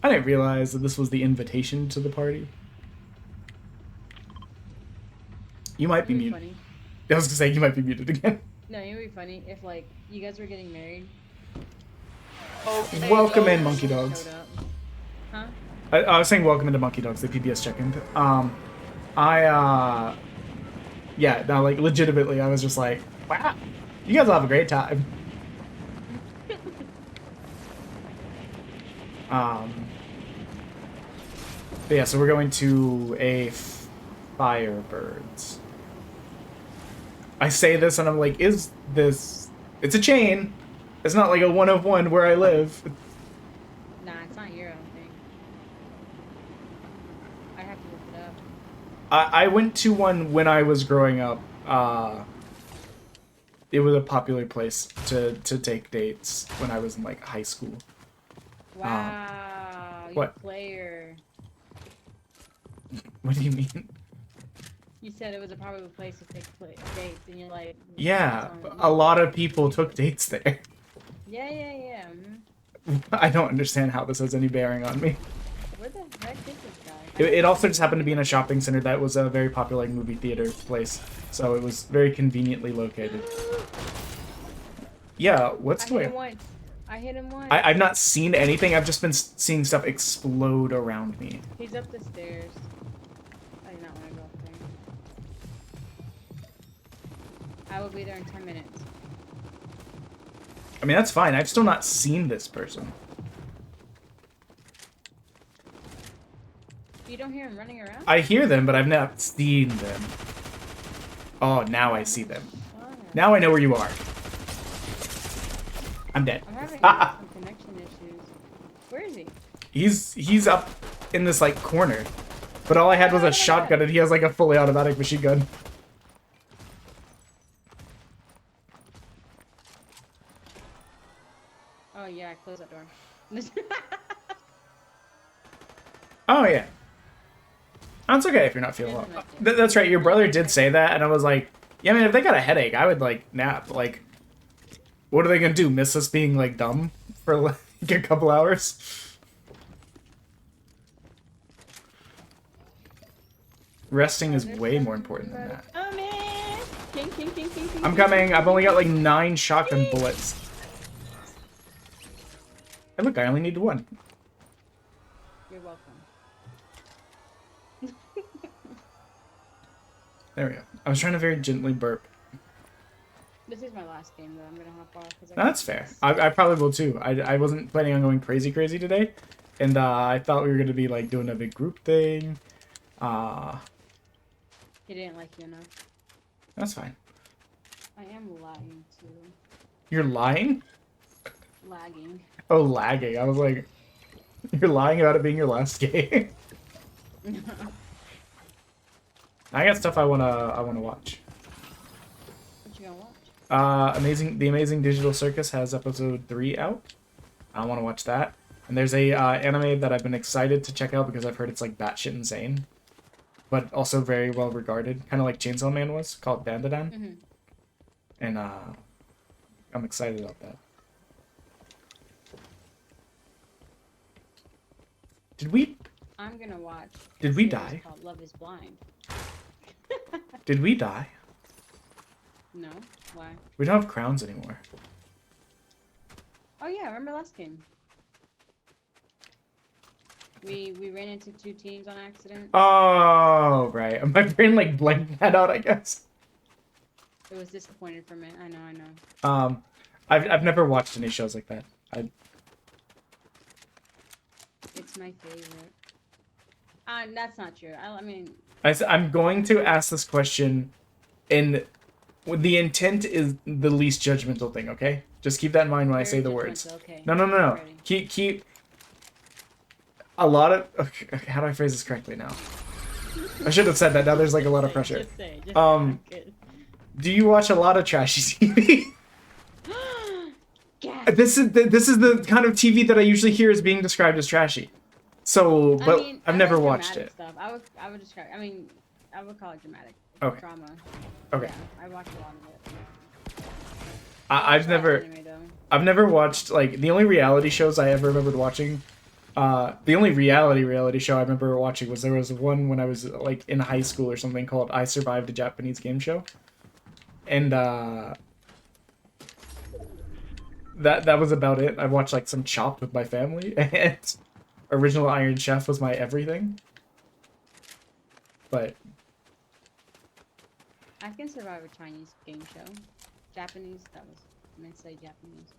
I didn't realize that this was the invitation to the party. You might be muted. Funny. I was gonna say you might be muted again. No, it would be funny if like you guys were getting married Welcome in, Monkey Dogs. Showed up. Huh? I was saying welcome into Monkey Dogs, the PBS check-in. Yeah, no, like, legitimately, I was just like, wow, you guys will have a great time. But yeah, so we're going to a Firebirds. I say this and I'm like, is this... It's a chain. It's not like a one of one where I live. Nah, it's not here, I don't think. I have to look it up. I went to one when I was growing up. It was a popular place to take dates when I was in, like, high school. Wow, you what? player. What do you mean? You said it was a popular place to take dates, and you're like... Yeah, a lot of people took dates there. Yeah. I don't understand how this has any bearing on me. Where the heck is this guy? It also just happened to be in a shopping center that was a very popular, like, movie theater place, so it was very conveniently located. Yeah, what's going on? I hit him once. I've not seen anything. I've just been seeing stuff explode around me. He's up the stairs. I do not want to go up there. I will be there in 10 minutes. I mean, that's fine. I've still not seen this person. You don't hear him running around? I hear them, but I've not seen them. Oh, now I see them. Now I know where you are. I'm dead. I'm having some connection issues. Where is he? He's up in this, like, corner. But all I had was a shotgun, and he has, like, a fully automatic machine gun. Oh, yeah, I closed that door. Oh, yeah. That's okay if you're not feeling well. That's right, your brother did say that, and I was like, yeah, I mean, if they got a headache, I would, like, nap. Like, what are they gonna do, miss us being, like, dumb for, like, a couple hours? Resting is way more important than that. Oh, man! King. I'm coming. I've only got, like, 9 shotgun bullets. Hey, look, I only need 1. You're welcome. There we go. I was trying to very gently burp. This is my last game, though. I'm gonna hop off. No, that's fair. I probably will, too. I wasn't planning on going crazy today. And I thought we were going to be, like, doing a big group thing. He didn't like you enough. That's fine. I am lying, too. You're lying? Lagging. Oh, lagging. I was like, you're lying about it being your last game. I got stuff I wanna watch. What you gonna watch? The Amazing Digital Circus has episode 3 out. I want to watch that. And there's a anime that I've been excited to check out because I've heard it's like batshit insane, but also very well regarded, kind of like Chainsaw Man was, called Dandadan. Mm-hmm. And I'm excited about that. I'm gonna watch. Did we die? Called Love Is Blind. Did we die? No. Why? We don't have crowns anymore. Oh yeah, remember last game? We ran into 2 teams on accident. Oh, right. My brain like blanked that out, I guess. It was disappointed for me. I know. I've never watched any shows like that. It's my favorite. That's not true. I mean... I'm going to ask this question, and the intent is the least judgmental thing, okay? Just keep that in mind when I say the words. Okay. No. Keep... A lot of... Okay, how do I phrase this correctly now? I should have said that. Now there's like a lot of pressure. Just say, do you watch a lot of trashy TV? This is the kind of TV that I usually hear as being described as trashy. So, but I've never watched it. Stuff. I would describe. I mean, I would call it dramatic. Okay. Drama. Okay. Yeah, I watch a lot of it. I've never watched, like, the only reality shows I ever remembered watching. The only reality show I remember watching was there was one when I was like in high school or something called I Survived a Japanese Game Show, and that was about it. I watched like some Chopped with my family, and Original Iron Chef was my everything. But I can survive a Chinese game show. Japanese, that was, I meant to say Japanese.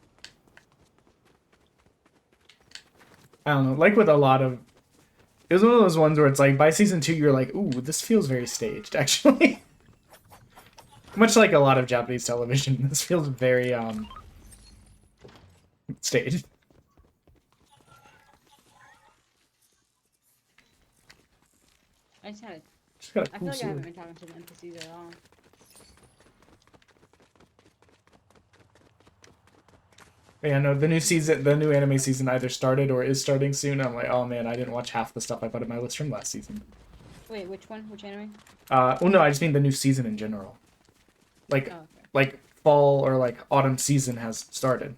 I don't know, like with a lot of, it was one of those ones where it's like by season 2 you're like, ooh, this feels very staged, actually. Much like a lot of Japanese television, this feels very staged. I just had She's got a I cool feel like I haven't sword. been talking to the NPCs at all. Yeah, no, the new season, the new anime season either started or is starting soon. I'm like, oh man, I didn't watch half the stuff I put in my list from last season. Wait, which one? Which anime? Well, no, I just mean the new season in general. Like, Oh, okay. like fall or like autumn season has started.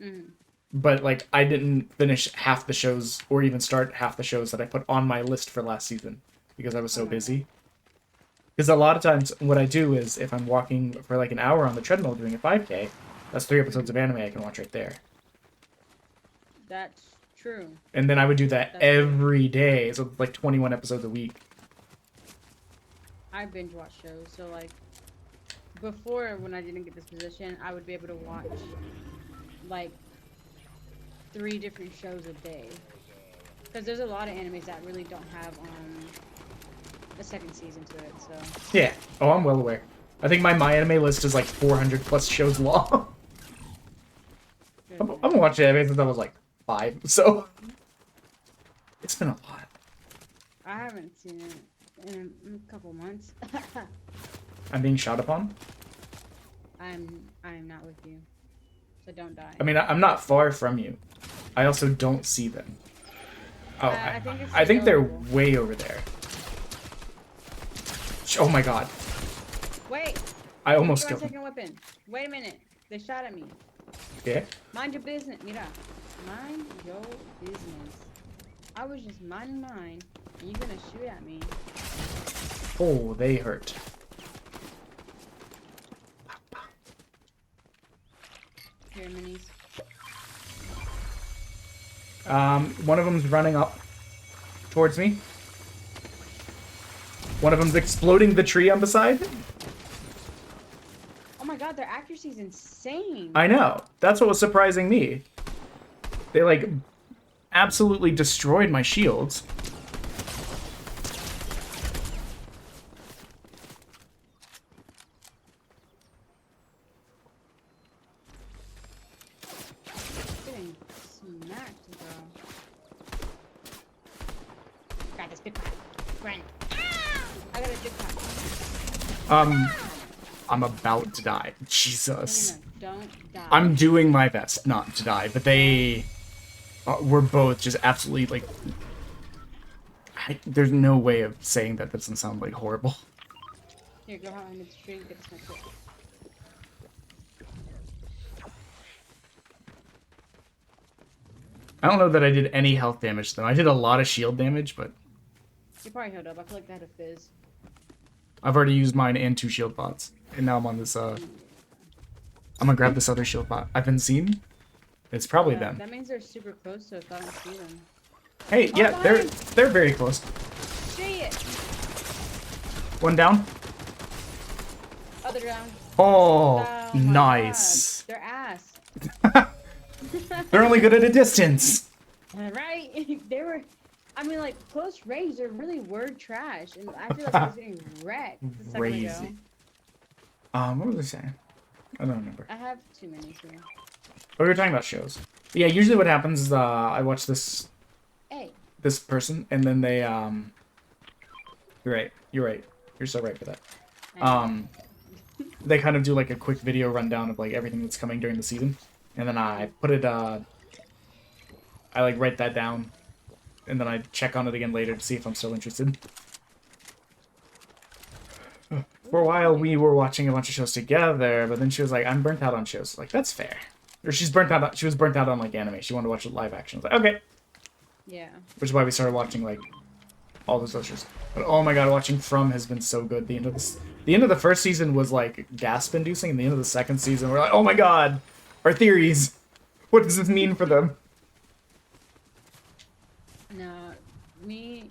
Mm. But like, I didn't finish half the shows or even start half the shows that I put on my list for last season because I was so Oh my busy. Because a lot of times what I do is if I'm walking for like an hour on the treadmill doing a 5K, that's 3 episodes of anime I can watch right there. That's true. And then I would do that That's true. every day, so like 21 episodes a week. I binge watch shows, so like before when I didn't get this position, I would be able to watch like 3 different shows a day. Because there's a lot of animes that really don't have a second season to it, so. Yeah. Oh, I'm well aware. I think my anime list is like 400 plus shows long. I've been watching anime since I was like 5, so it's been a lot. I haven't seen it in a couple months. I'm being shot upon. I'm not with you, so don't die. I mean, I'm not far from you. I also don't see them. Oh, I think they're way over there. Oh my god. Wait. I almost Give killed me him. my second weapon. Wait a minute. They shot at me. Yeah? Mind your business. Mira. Mind your business. I was just minding mine, and you're gonna shoot at me. Oh, they hurt. Here, minis. One of them's running up towards me. One of them's exploding the tree I'm beside. Oh my god, their accuracy is insane. I know. That's what was surprising me. They, like, absolutely destroyed my shields. Getting smacked, bro. Got this big pack. Run. I got a big pack. I'm about to die. Jesus. No, don't die. I'm doing my best not to die, but they were both just absolutely, like... there's no way of saying that doesn't sound, like, horrible. Here, go out into the street and get this quick. I don't know that I did any health damage to them. I did a lot of shield damage, but You probably healed up. I feel like they had a fizz. I've already used mine and 2 shield bots. And now I'm on this, I'm gonna grab this other shield bot. I've been seen. It's probably them. That means they're super close, so if I don't see them. Hey, yeah, behind! they're very close. Shit! One down. Other down. Oh, my nice. God. They're ass. They're only good at a distance. Right? They were. I mean, like, close range, they're really word trash. And I feel like I was getting wrecked a second Crazy. ago. What was I saying? I don't remember. I have too many here. Oh, we were talking about shows. But yeah, usually what happens is I watch this Hey. person, and then they You're right. You're so right for that. They kind of do like a quick video rundown of like everything that's coming during the season, and then I put it. I like write that down, and then I check on it again later to see if I'm still interested. For a while, we were watching a bunch of shows together, but then she was like, "I'm burnt out on shows." Like, that's fair. Or she was burnt out on like anime. She wanted to watch it live action. I was like, okay. Yeah. Which is why we started watching like all those other shows. But oh my god, watching From has been so good. The end of the first season was like gasp inducing, and the end of the second season we're like, oh my god, Our theories. What does this mean for them? No, me,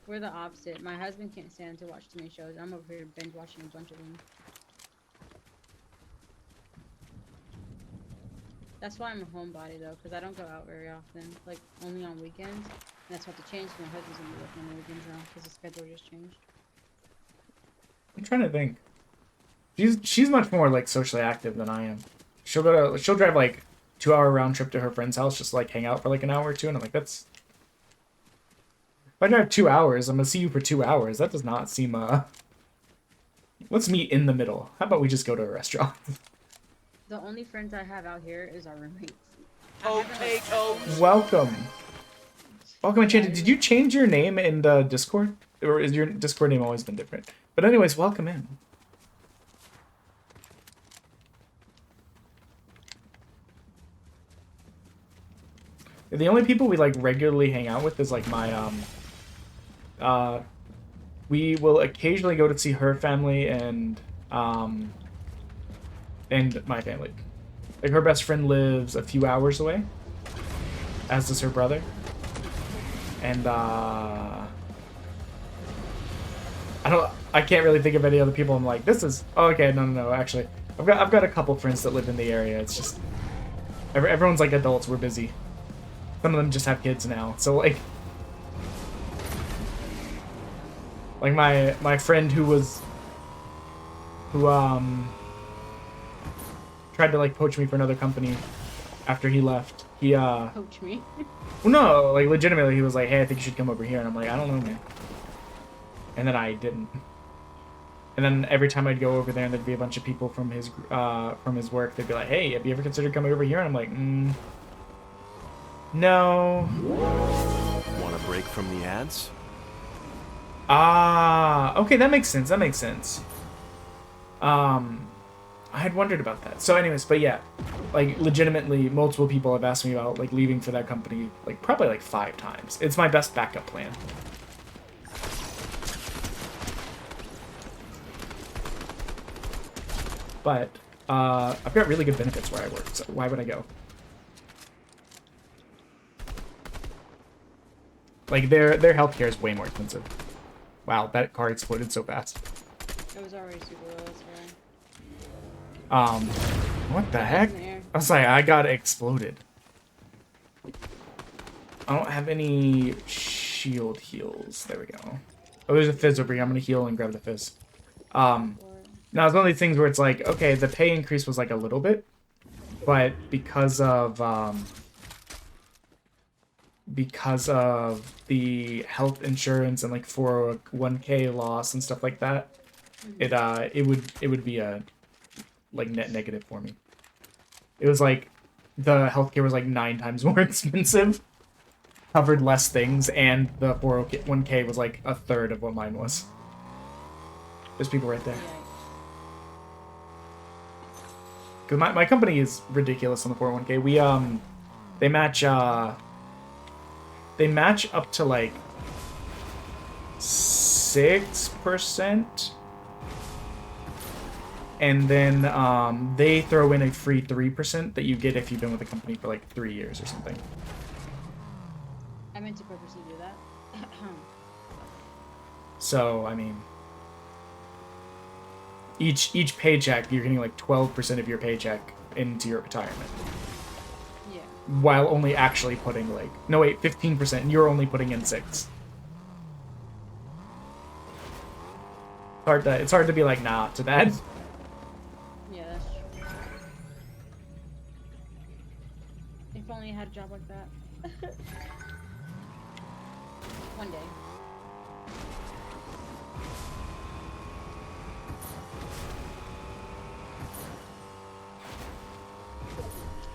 we're the opposite. My husband can't stand to watch too many shows. I'm over here binge watching a bunch of them. That's why I'm a homebody though, because I don't go out very often. Like only on weekends. And that's what to change. My husband's gonna be working on the weekends now because the schedule just changed. I'm trying to think. She's much more like socially active than I am. She'll drive like 2-hour round trip to her friend's house just to, like hang out for like an hour or two, and I'm like, that's. If I drive 2 hours, I'm gonna see you for 2 hours. That does not seem Let's meet in the middle. How about we just go to a restaurant? The only friends I have out here is our roommates. Potatoes. Welcome. Welcome, Enchanted. Did you change your name in the Discord? Or is your Discord name always been different? But anyways, welcome in. The only people we like regularly hang out with is like my we will occasionally go to see her family and my family. Like her best friend lives a few hours away, as does her brother. And I can't really think of any other people. I'm like, this is okay. No. Actually, I've got a couple friends that live in the area. It's just everyone's like adults. We're busy. Some of them just have kids now. So like my friend who tried to like poach me for another company after he left. He Poach me. well, no, like legitimately he was like, hey, I think you should come over here, and I'm like, I don't know, man. And then I didn't. And then every time I'd go over there and there'd be a bunch of people from his work, they'd be like, hey, have you ever considered coming over here? And I'm like, no. Want a break from the ads? Okay, that makes sense. I had wondered about that. So anyways, but yeah, like legitimately multiple people have asked me about like leaving for that company like probably like 5 times. It's my best backup plan. But I've got really good benefits where I work, so why would I go? Like their healthcare is way more expensive. Wow, that car exploded so fast. It was already super low, that's What the heck? I was like, I got exploded. I don't have any shield heals. There we go. Oh, there's a fizz over here. I'm gonna heal and grab the fizz. Now it's one of these things where it's like, okay, the pay increase was like a little bit, but because of the health insurance and like 401k loss and stuff like that, it would be a like net negative for me. It was like the healthcare was like 9 times more expensive, covered less things, and the 401k was like a third of what mine was. There's people right there. Because my company is ridiculous on the 401k. We they match up to like 6%, and then they throw in a free 3% that you get if you've been with the company for like 3 years or something. I meant to purposely do that. So I mean, each paycheck you're getting like 12% of your paycheck into your retirement. Yeah. While only actually putting like 15%, and you're only putting in 6. It's hard to be like, nah, to that. Yeah, that's true. If only I had a job like that. One day.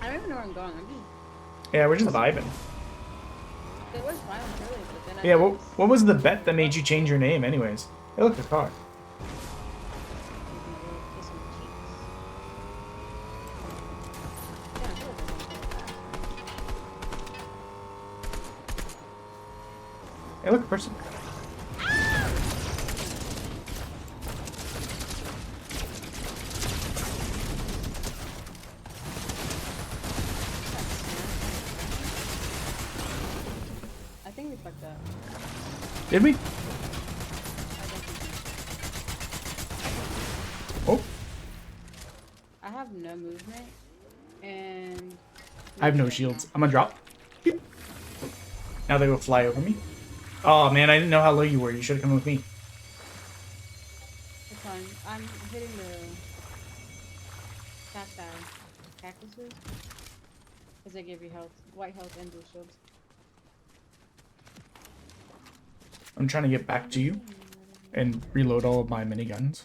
I don't even know where I'm going. Yeah, we're just vibing. It was violent earlier, but then Yeah, what was the bet that made you change your name anyways? Hey, look, the car. Hey, look, a person. Did we? I don't think Oh, I have no movement, and I have no shields. I'm gonna drop. Now they will fly over me. Oh man, I didn't know how low you were. You should have come with me. It's fine. I'm hitting the cacti cactuses because they give you health, white health, and blue shields. I'm trying to get back to you and reload all of my miniguns.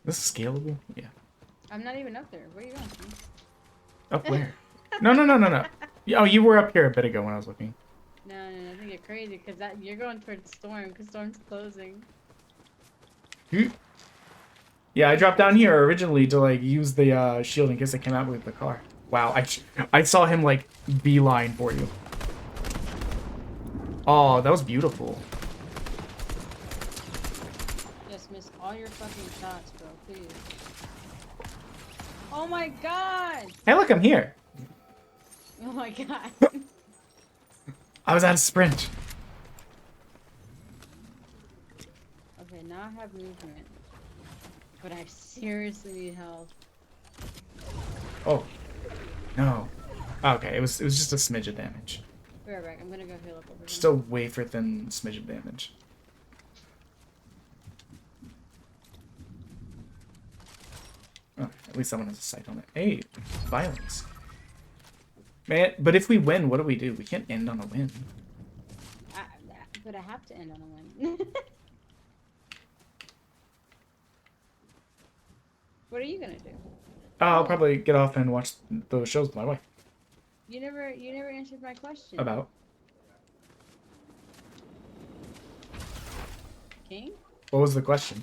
This is scalable? Yeah. I'm not even up there. Where are you going? Up where? No, no, no, no, no. Oh, you were up here a bit ago when I was looking. No, I think you're crazy because you're going towards Storm because Storm's closing. Yeah, I dropped down here originally to like use the shield in case I came out with the car. Wow, I saw him like beeline for you. Oh, that was beautiful. Just miss all your fucking shots, bro. Please. Oh my god! Hey, look, I'm here. Oh my god. I was at a sprint. Okay, now I have movement. But I seriously need health. Oh, no. Okay, it was just a smidge of damage. Be right back. I'm gonna go heal up over here. Just a wafer thin smidge of damage. Oh, at least someone has a sight on it. Hey, violence. Man, but if we win, what do we do? We can't end on a win. But I have to end on a win. What are you gonna do? I'll probably get off and watch those shows with my wife. You never answered my question. About? King? What was the question?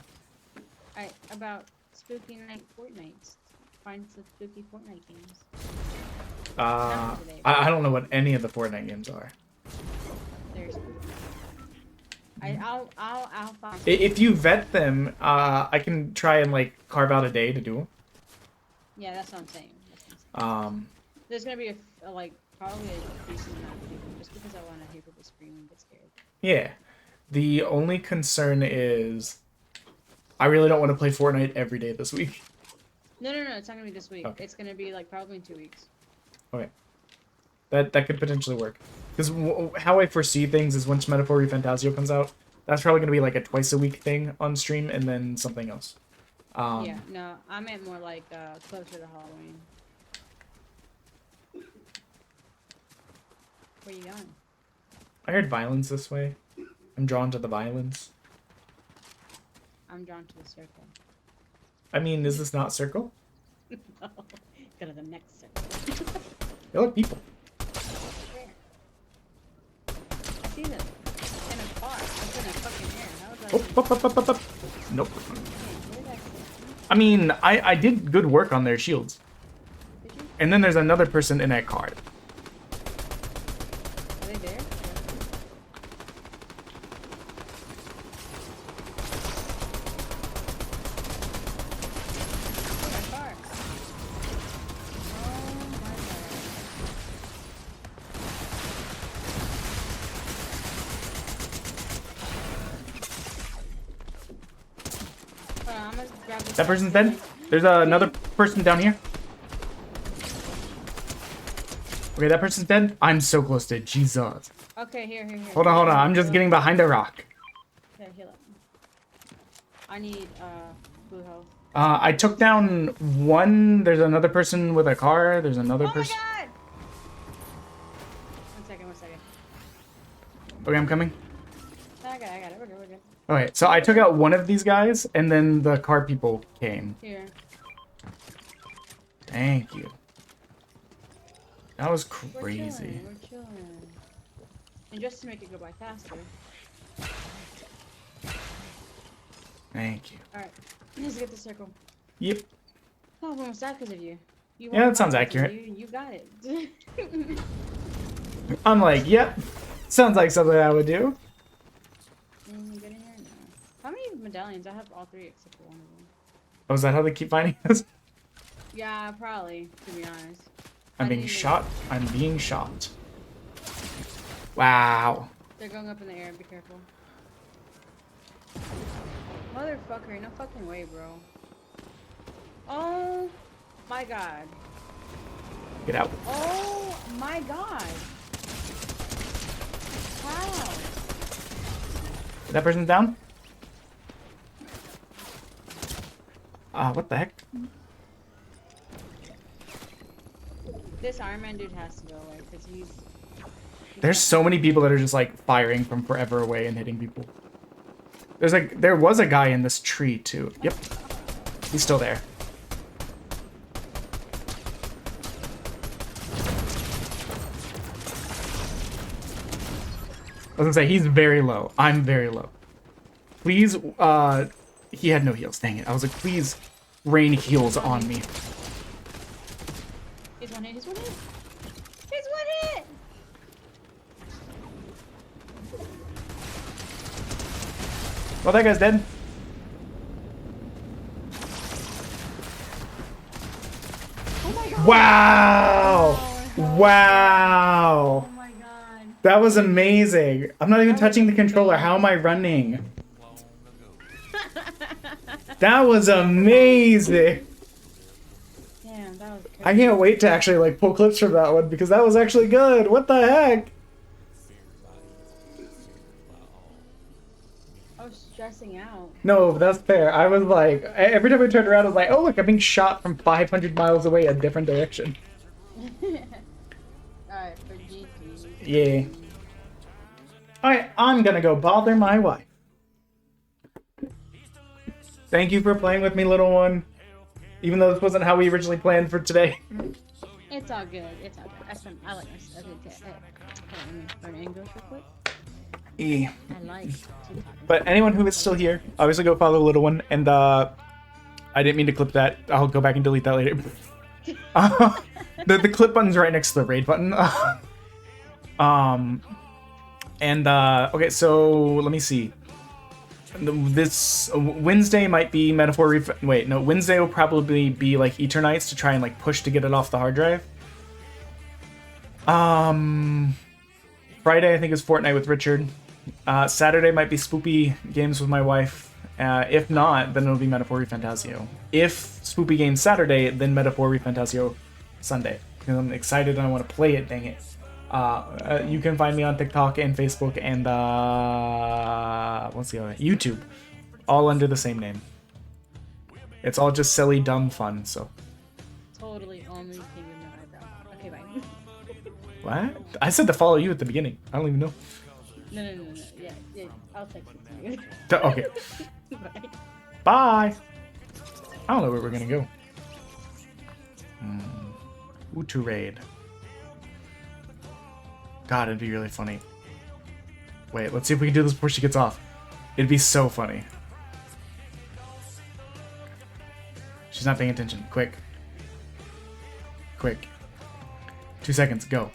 About spooky night Fortnite. Find some spooky Fortnite games. I don't know what any of the Fortnite games are. There's spooky. I'll find. If you vet them, I can try and like carve out a day to do them. Yeah, that's what I'm saying. There's gonna be like probably a decent amount of people just because I want to hear people scream and get scared. Yeah. The only concern is I really don't want to play Fortnite every day this week. No, it's not gonna be this week. Okay. It's gonna be like probably in 2 weeks. Okay. That could potentially work. Because how I foresee things is once Metaphor Fantasio comes out, that's probably going to be like a twice a week thing on stream and then something else. Yeah, no, I meant more like closer to Halloween. Where you going? I heard violence this way. I'm drawn to the violence. I'm drawn to the circle. I mean, is this not circle? No, go to the next circle. They look people. Where? I see them in a car. That's in a fucking air. How is that? Up. Nope. Where did I see them? I mean, I did good work on their shields. Did you? And then there's another person in that car. Are they there? Oh, my car. Oh my god. Hold on, I'm gonna grab this. That person's dead. There's another person down here. Okay, that person's dead. I'm so close to Jesus. Okay, here. Hold on. I'm just getting behind a rock. Okay, heal up. I need blue health. I took down one. There's another person with a car. There's another Oh my person. god! One second. Okay, I'm coming. No, I got it. We're good. Okay, so I took out one of these guys, and then the car people came. Here. Thank you. That was We're crazy. chilling. And just to make it go by faster. Thank you. Alright, let's get the circle. Yep. Oh, I'm almost sad because of you. You Yeah, won that sounds five because of accurate. You got it. I'm like, yep. Sounds like something I would do. Get in here? No. How many medallions? I have all three except for one of them. Oh, is that how they keep finding us? Yeah, probably, to be honest. I'm being shot. I'm being shot. Wow. They're going up in the air, be careful. motherfucker, no fucking way, bro. Oh my god. Get out. Oh my god. How? That person's down? What the heck? This Iron Man dude has to go away because he's There's so many people that are just like firing from forever away and hitting people. There was a guy in this tree too. Yep. He's still there. I was gonna say, he's very low. I'm very low. Please, he had no heals. Dang it. I was like, please rain heals on me. He's one hit, he's one hit. He's one hit! Well, that guy's dead. Oh my god! Wow! Wow! Oh my god. That was amazing. I'm not even touching the controller. How am I running? That was amazing. Damn, that was crazy. I can't wait to actually like pull clips from that one because that was actually good. What the heck? I was stressing out. No, that's fair. I was like, every time I turned around, I was like, oh look, I'm being shot from 500 miles away a different direction. Alright, for GG. Yeah. Alright, I'm gonna go bother my wife. Thank you for playing with me, little one. Even though this wasn't how we originally planned for today. It's all good. It's all good. I like this. Okay, hey. Hold on, let me learn English real quick. Yeah. I like to talk. But anyone who is still here, obviously go follow little one. And I didn't mean to clip that. I'll go back and delete that later. The clip button's right next to the raid button. Okay, so let me see. This Wednesday might be metaphor. Wait, no. Wednesday will probably be like Eternites to try and like push to get it off the hard drive. Friday I think is Fortnite with Richard. Saturday might be Spoopy games with my wife. If not, then it'll be Metaphor Fantasio. If Spoopy games Saturday, then Metaphor Fantasio Sunday. Because I'm excited and I want to play it. Dang it. You can find me on TikTok and Facebook and what's the other? YouTube, all under the same name. It's all just silly, dumb fun. So. Totally only thing with no eyebrow. Okay, bye. What? I said to follow you at the beginning. I don't even know. No. Yeah. I'll text it to you. Okay. Bye. Bye. I don't know where we're gonna go. Utu raid. God, it'd be really funny. Wait, let's see if we can do this before she gets off. It'd be so funny. She's not paying attention. Quick. 2 seconds, go.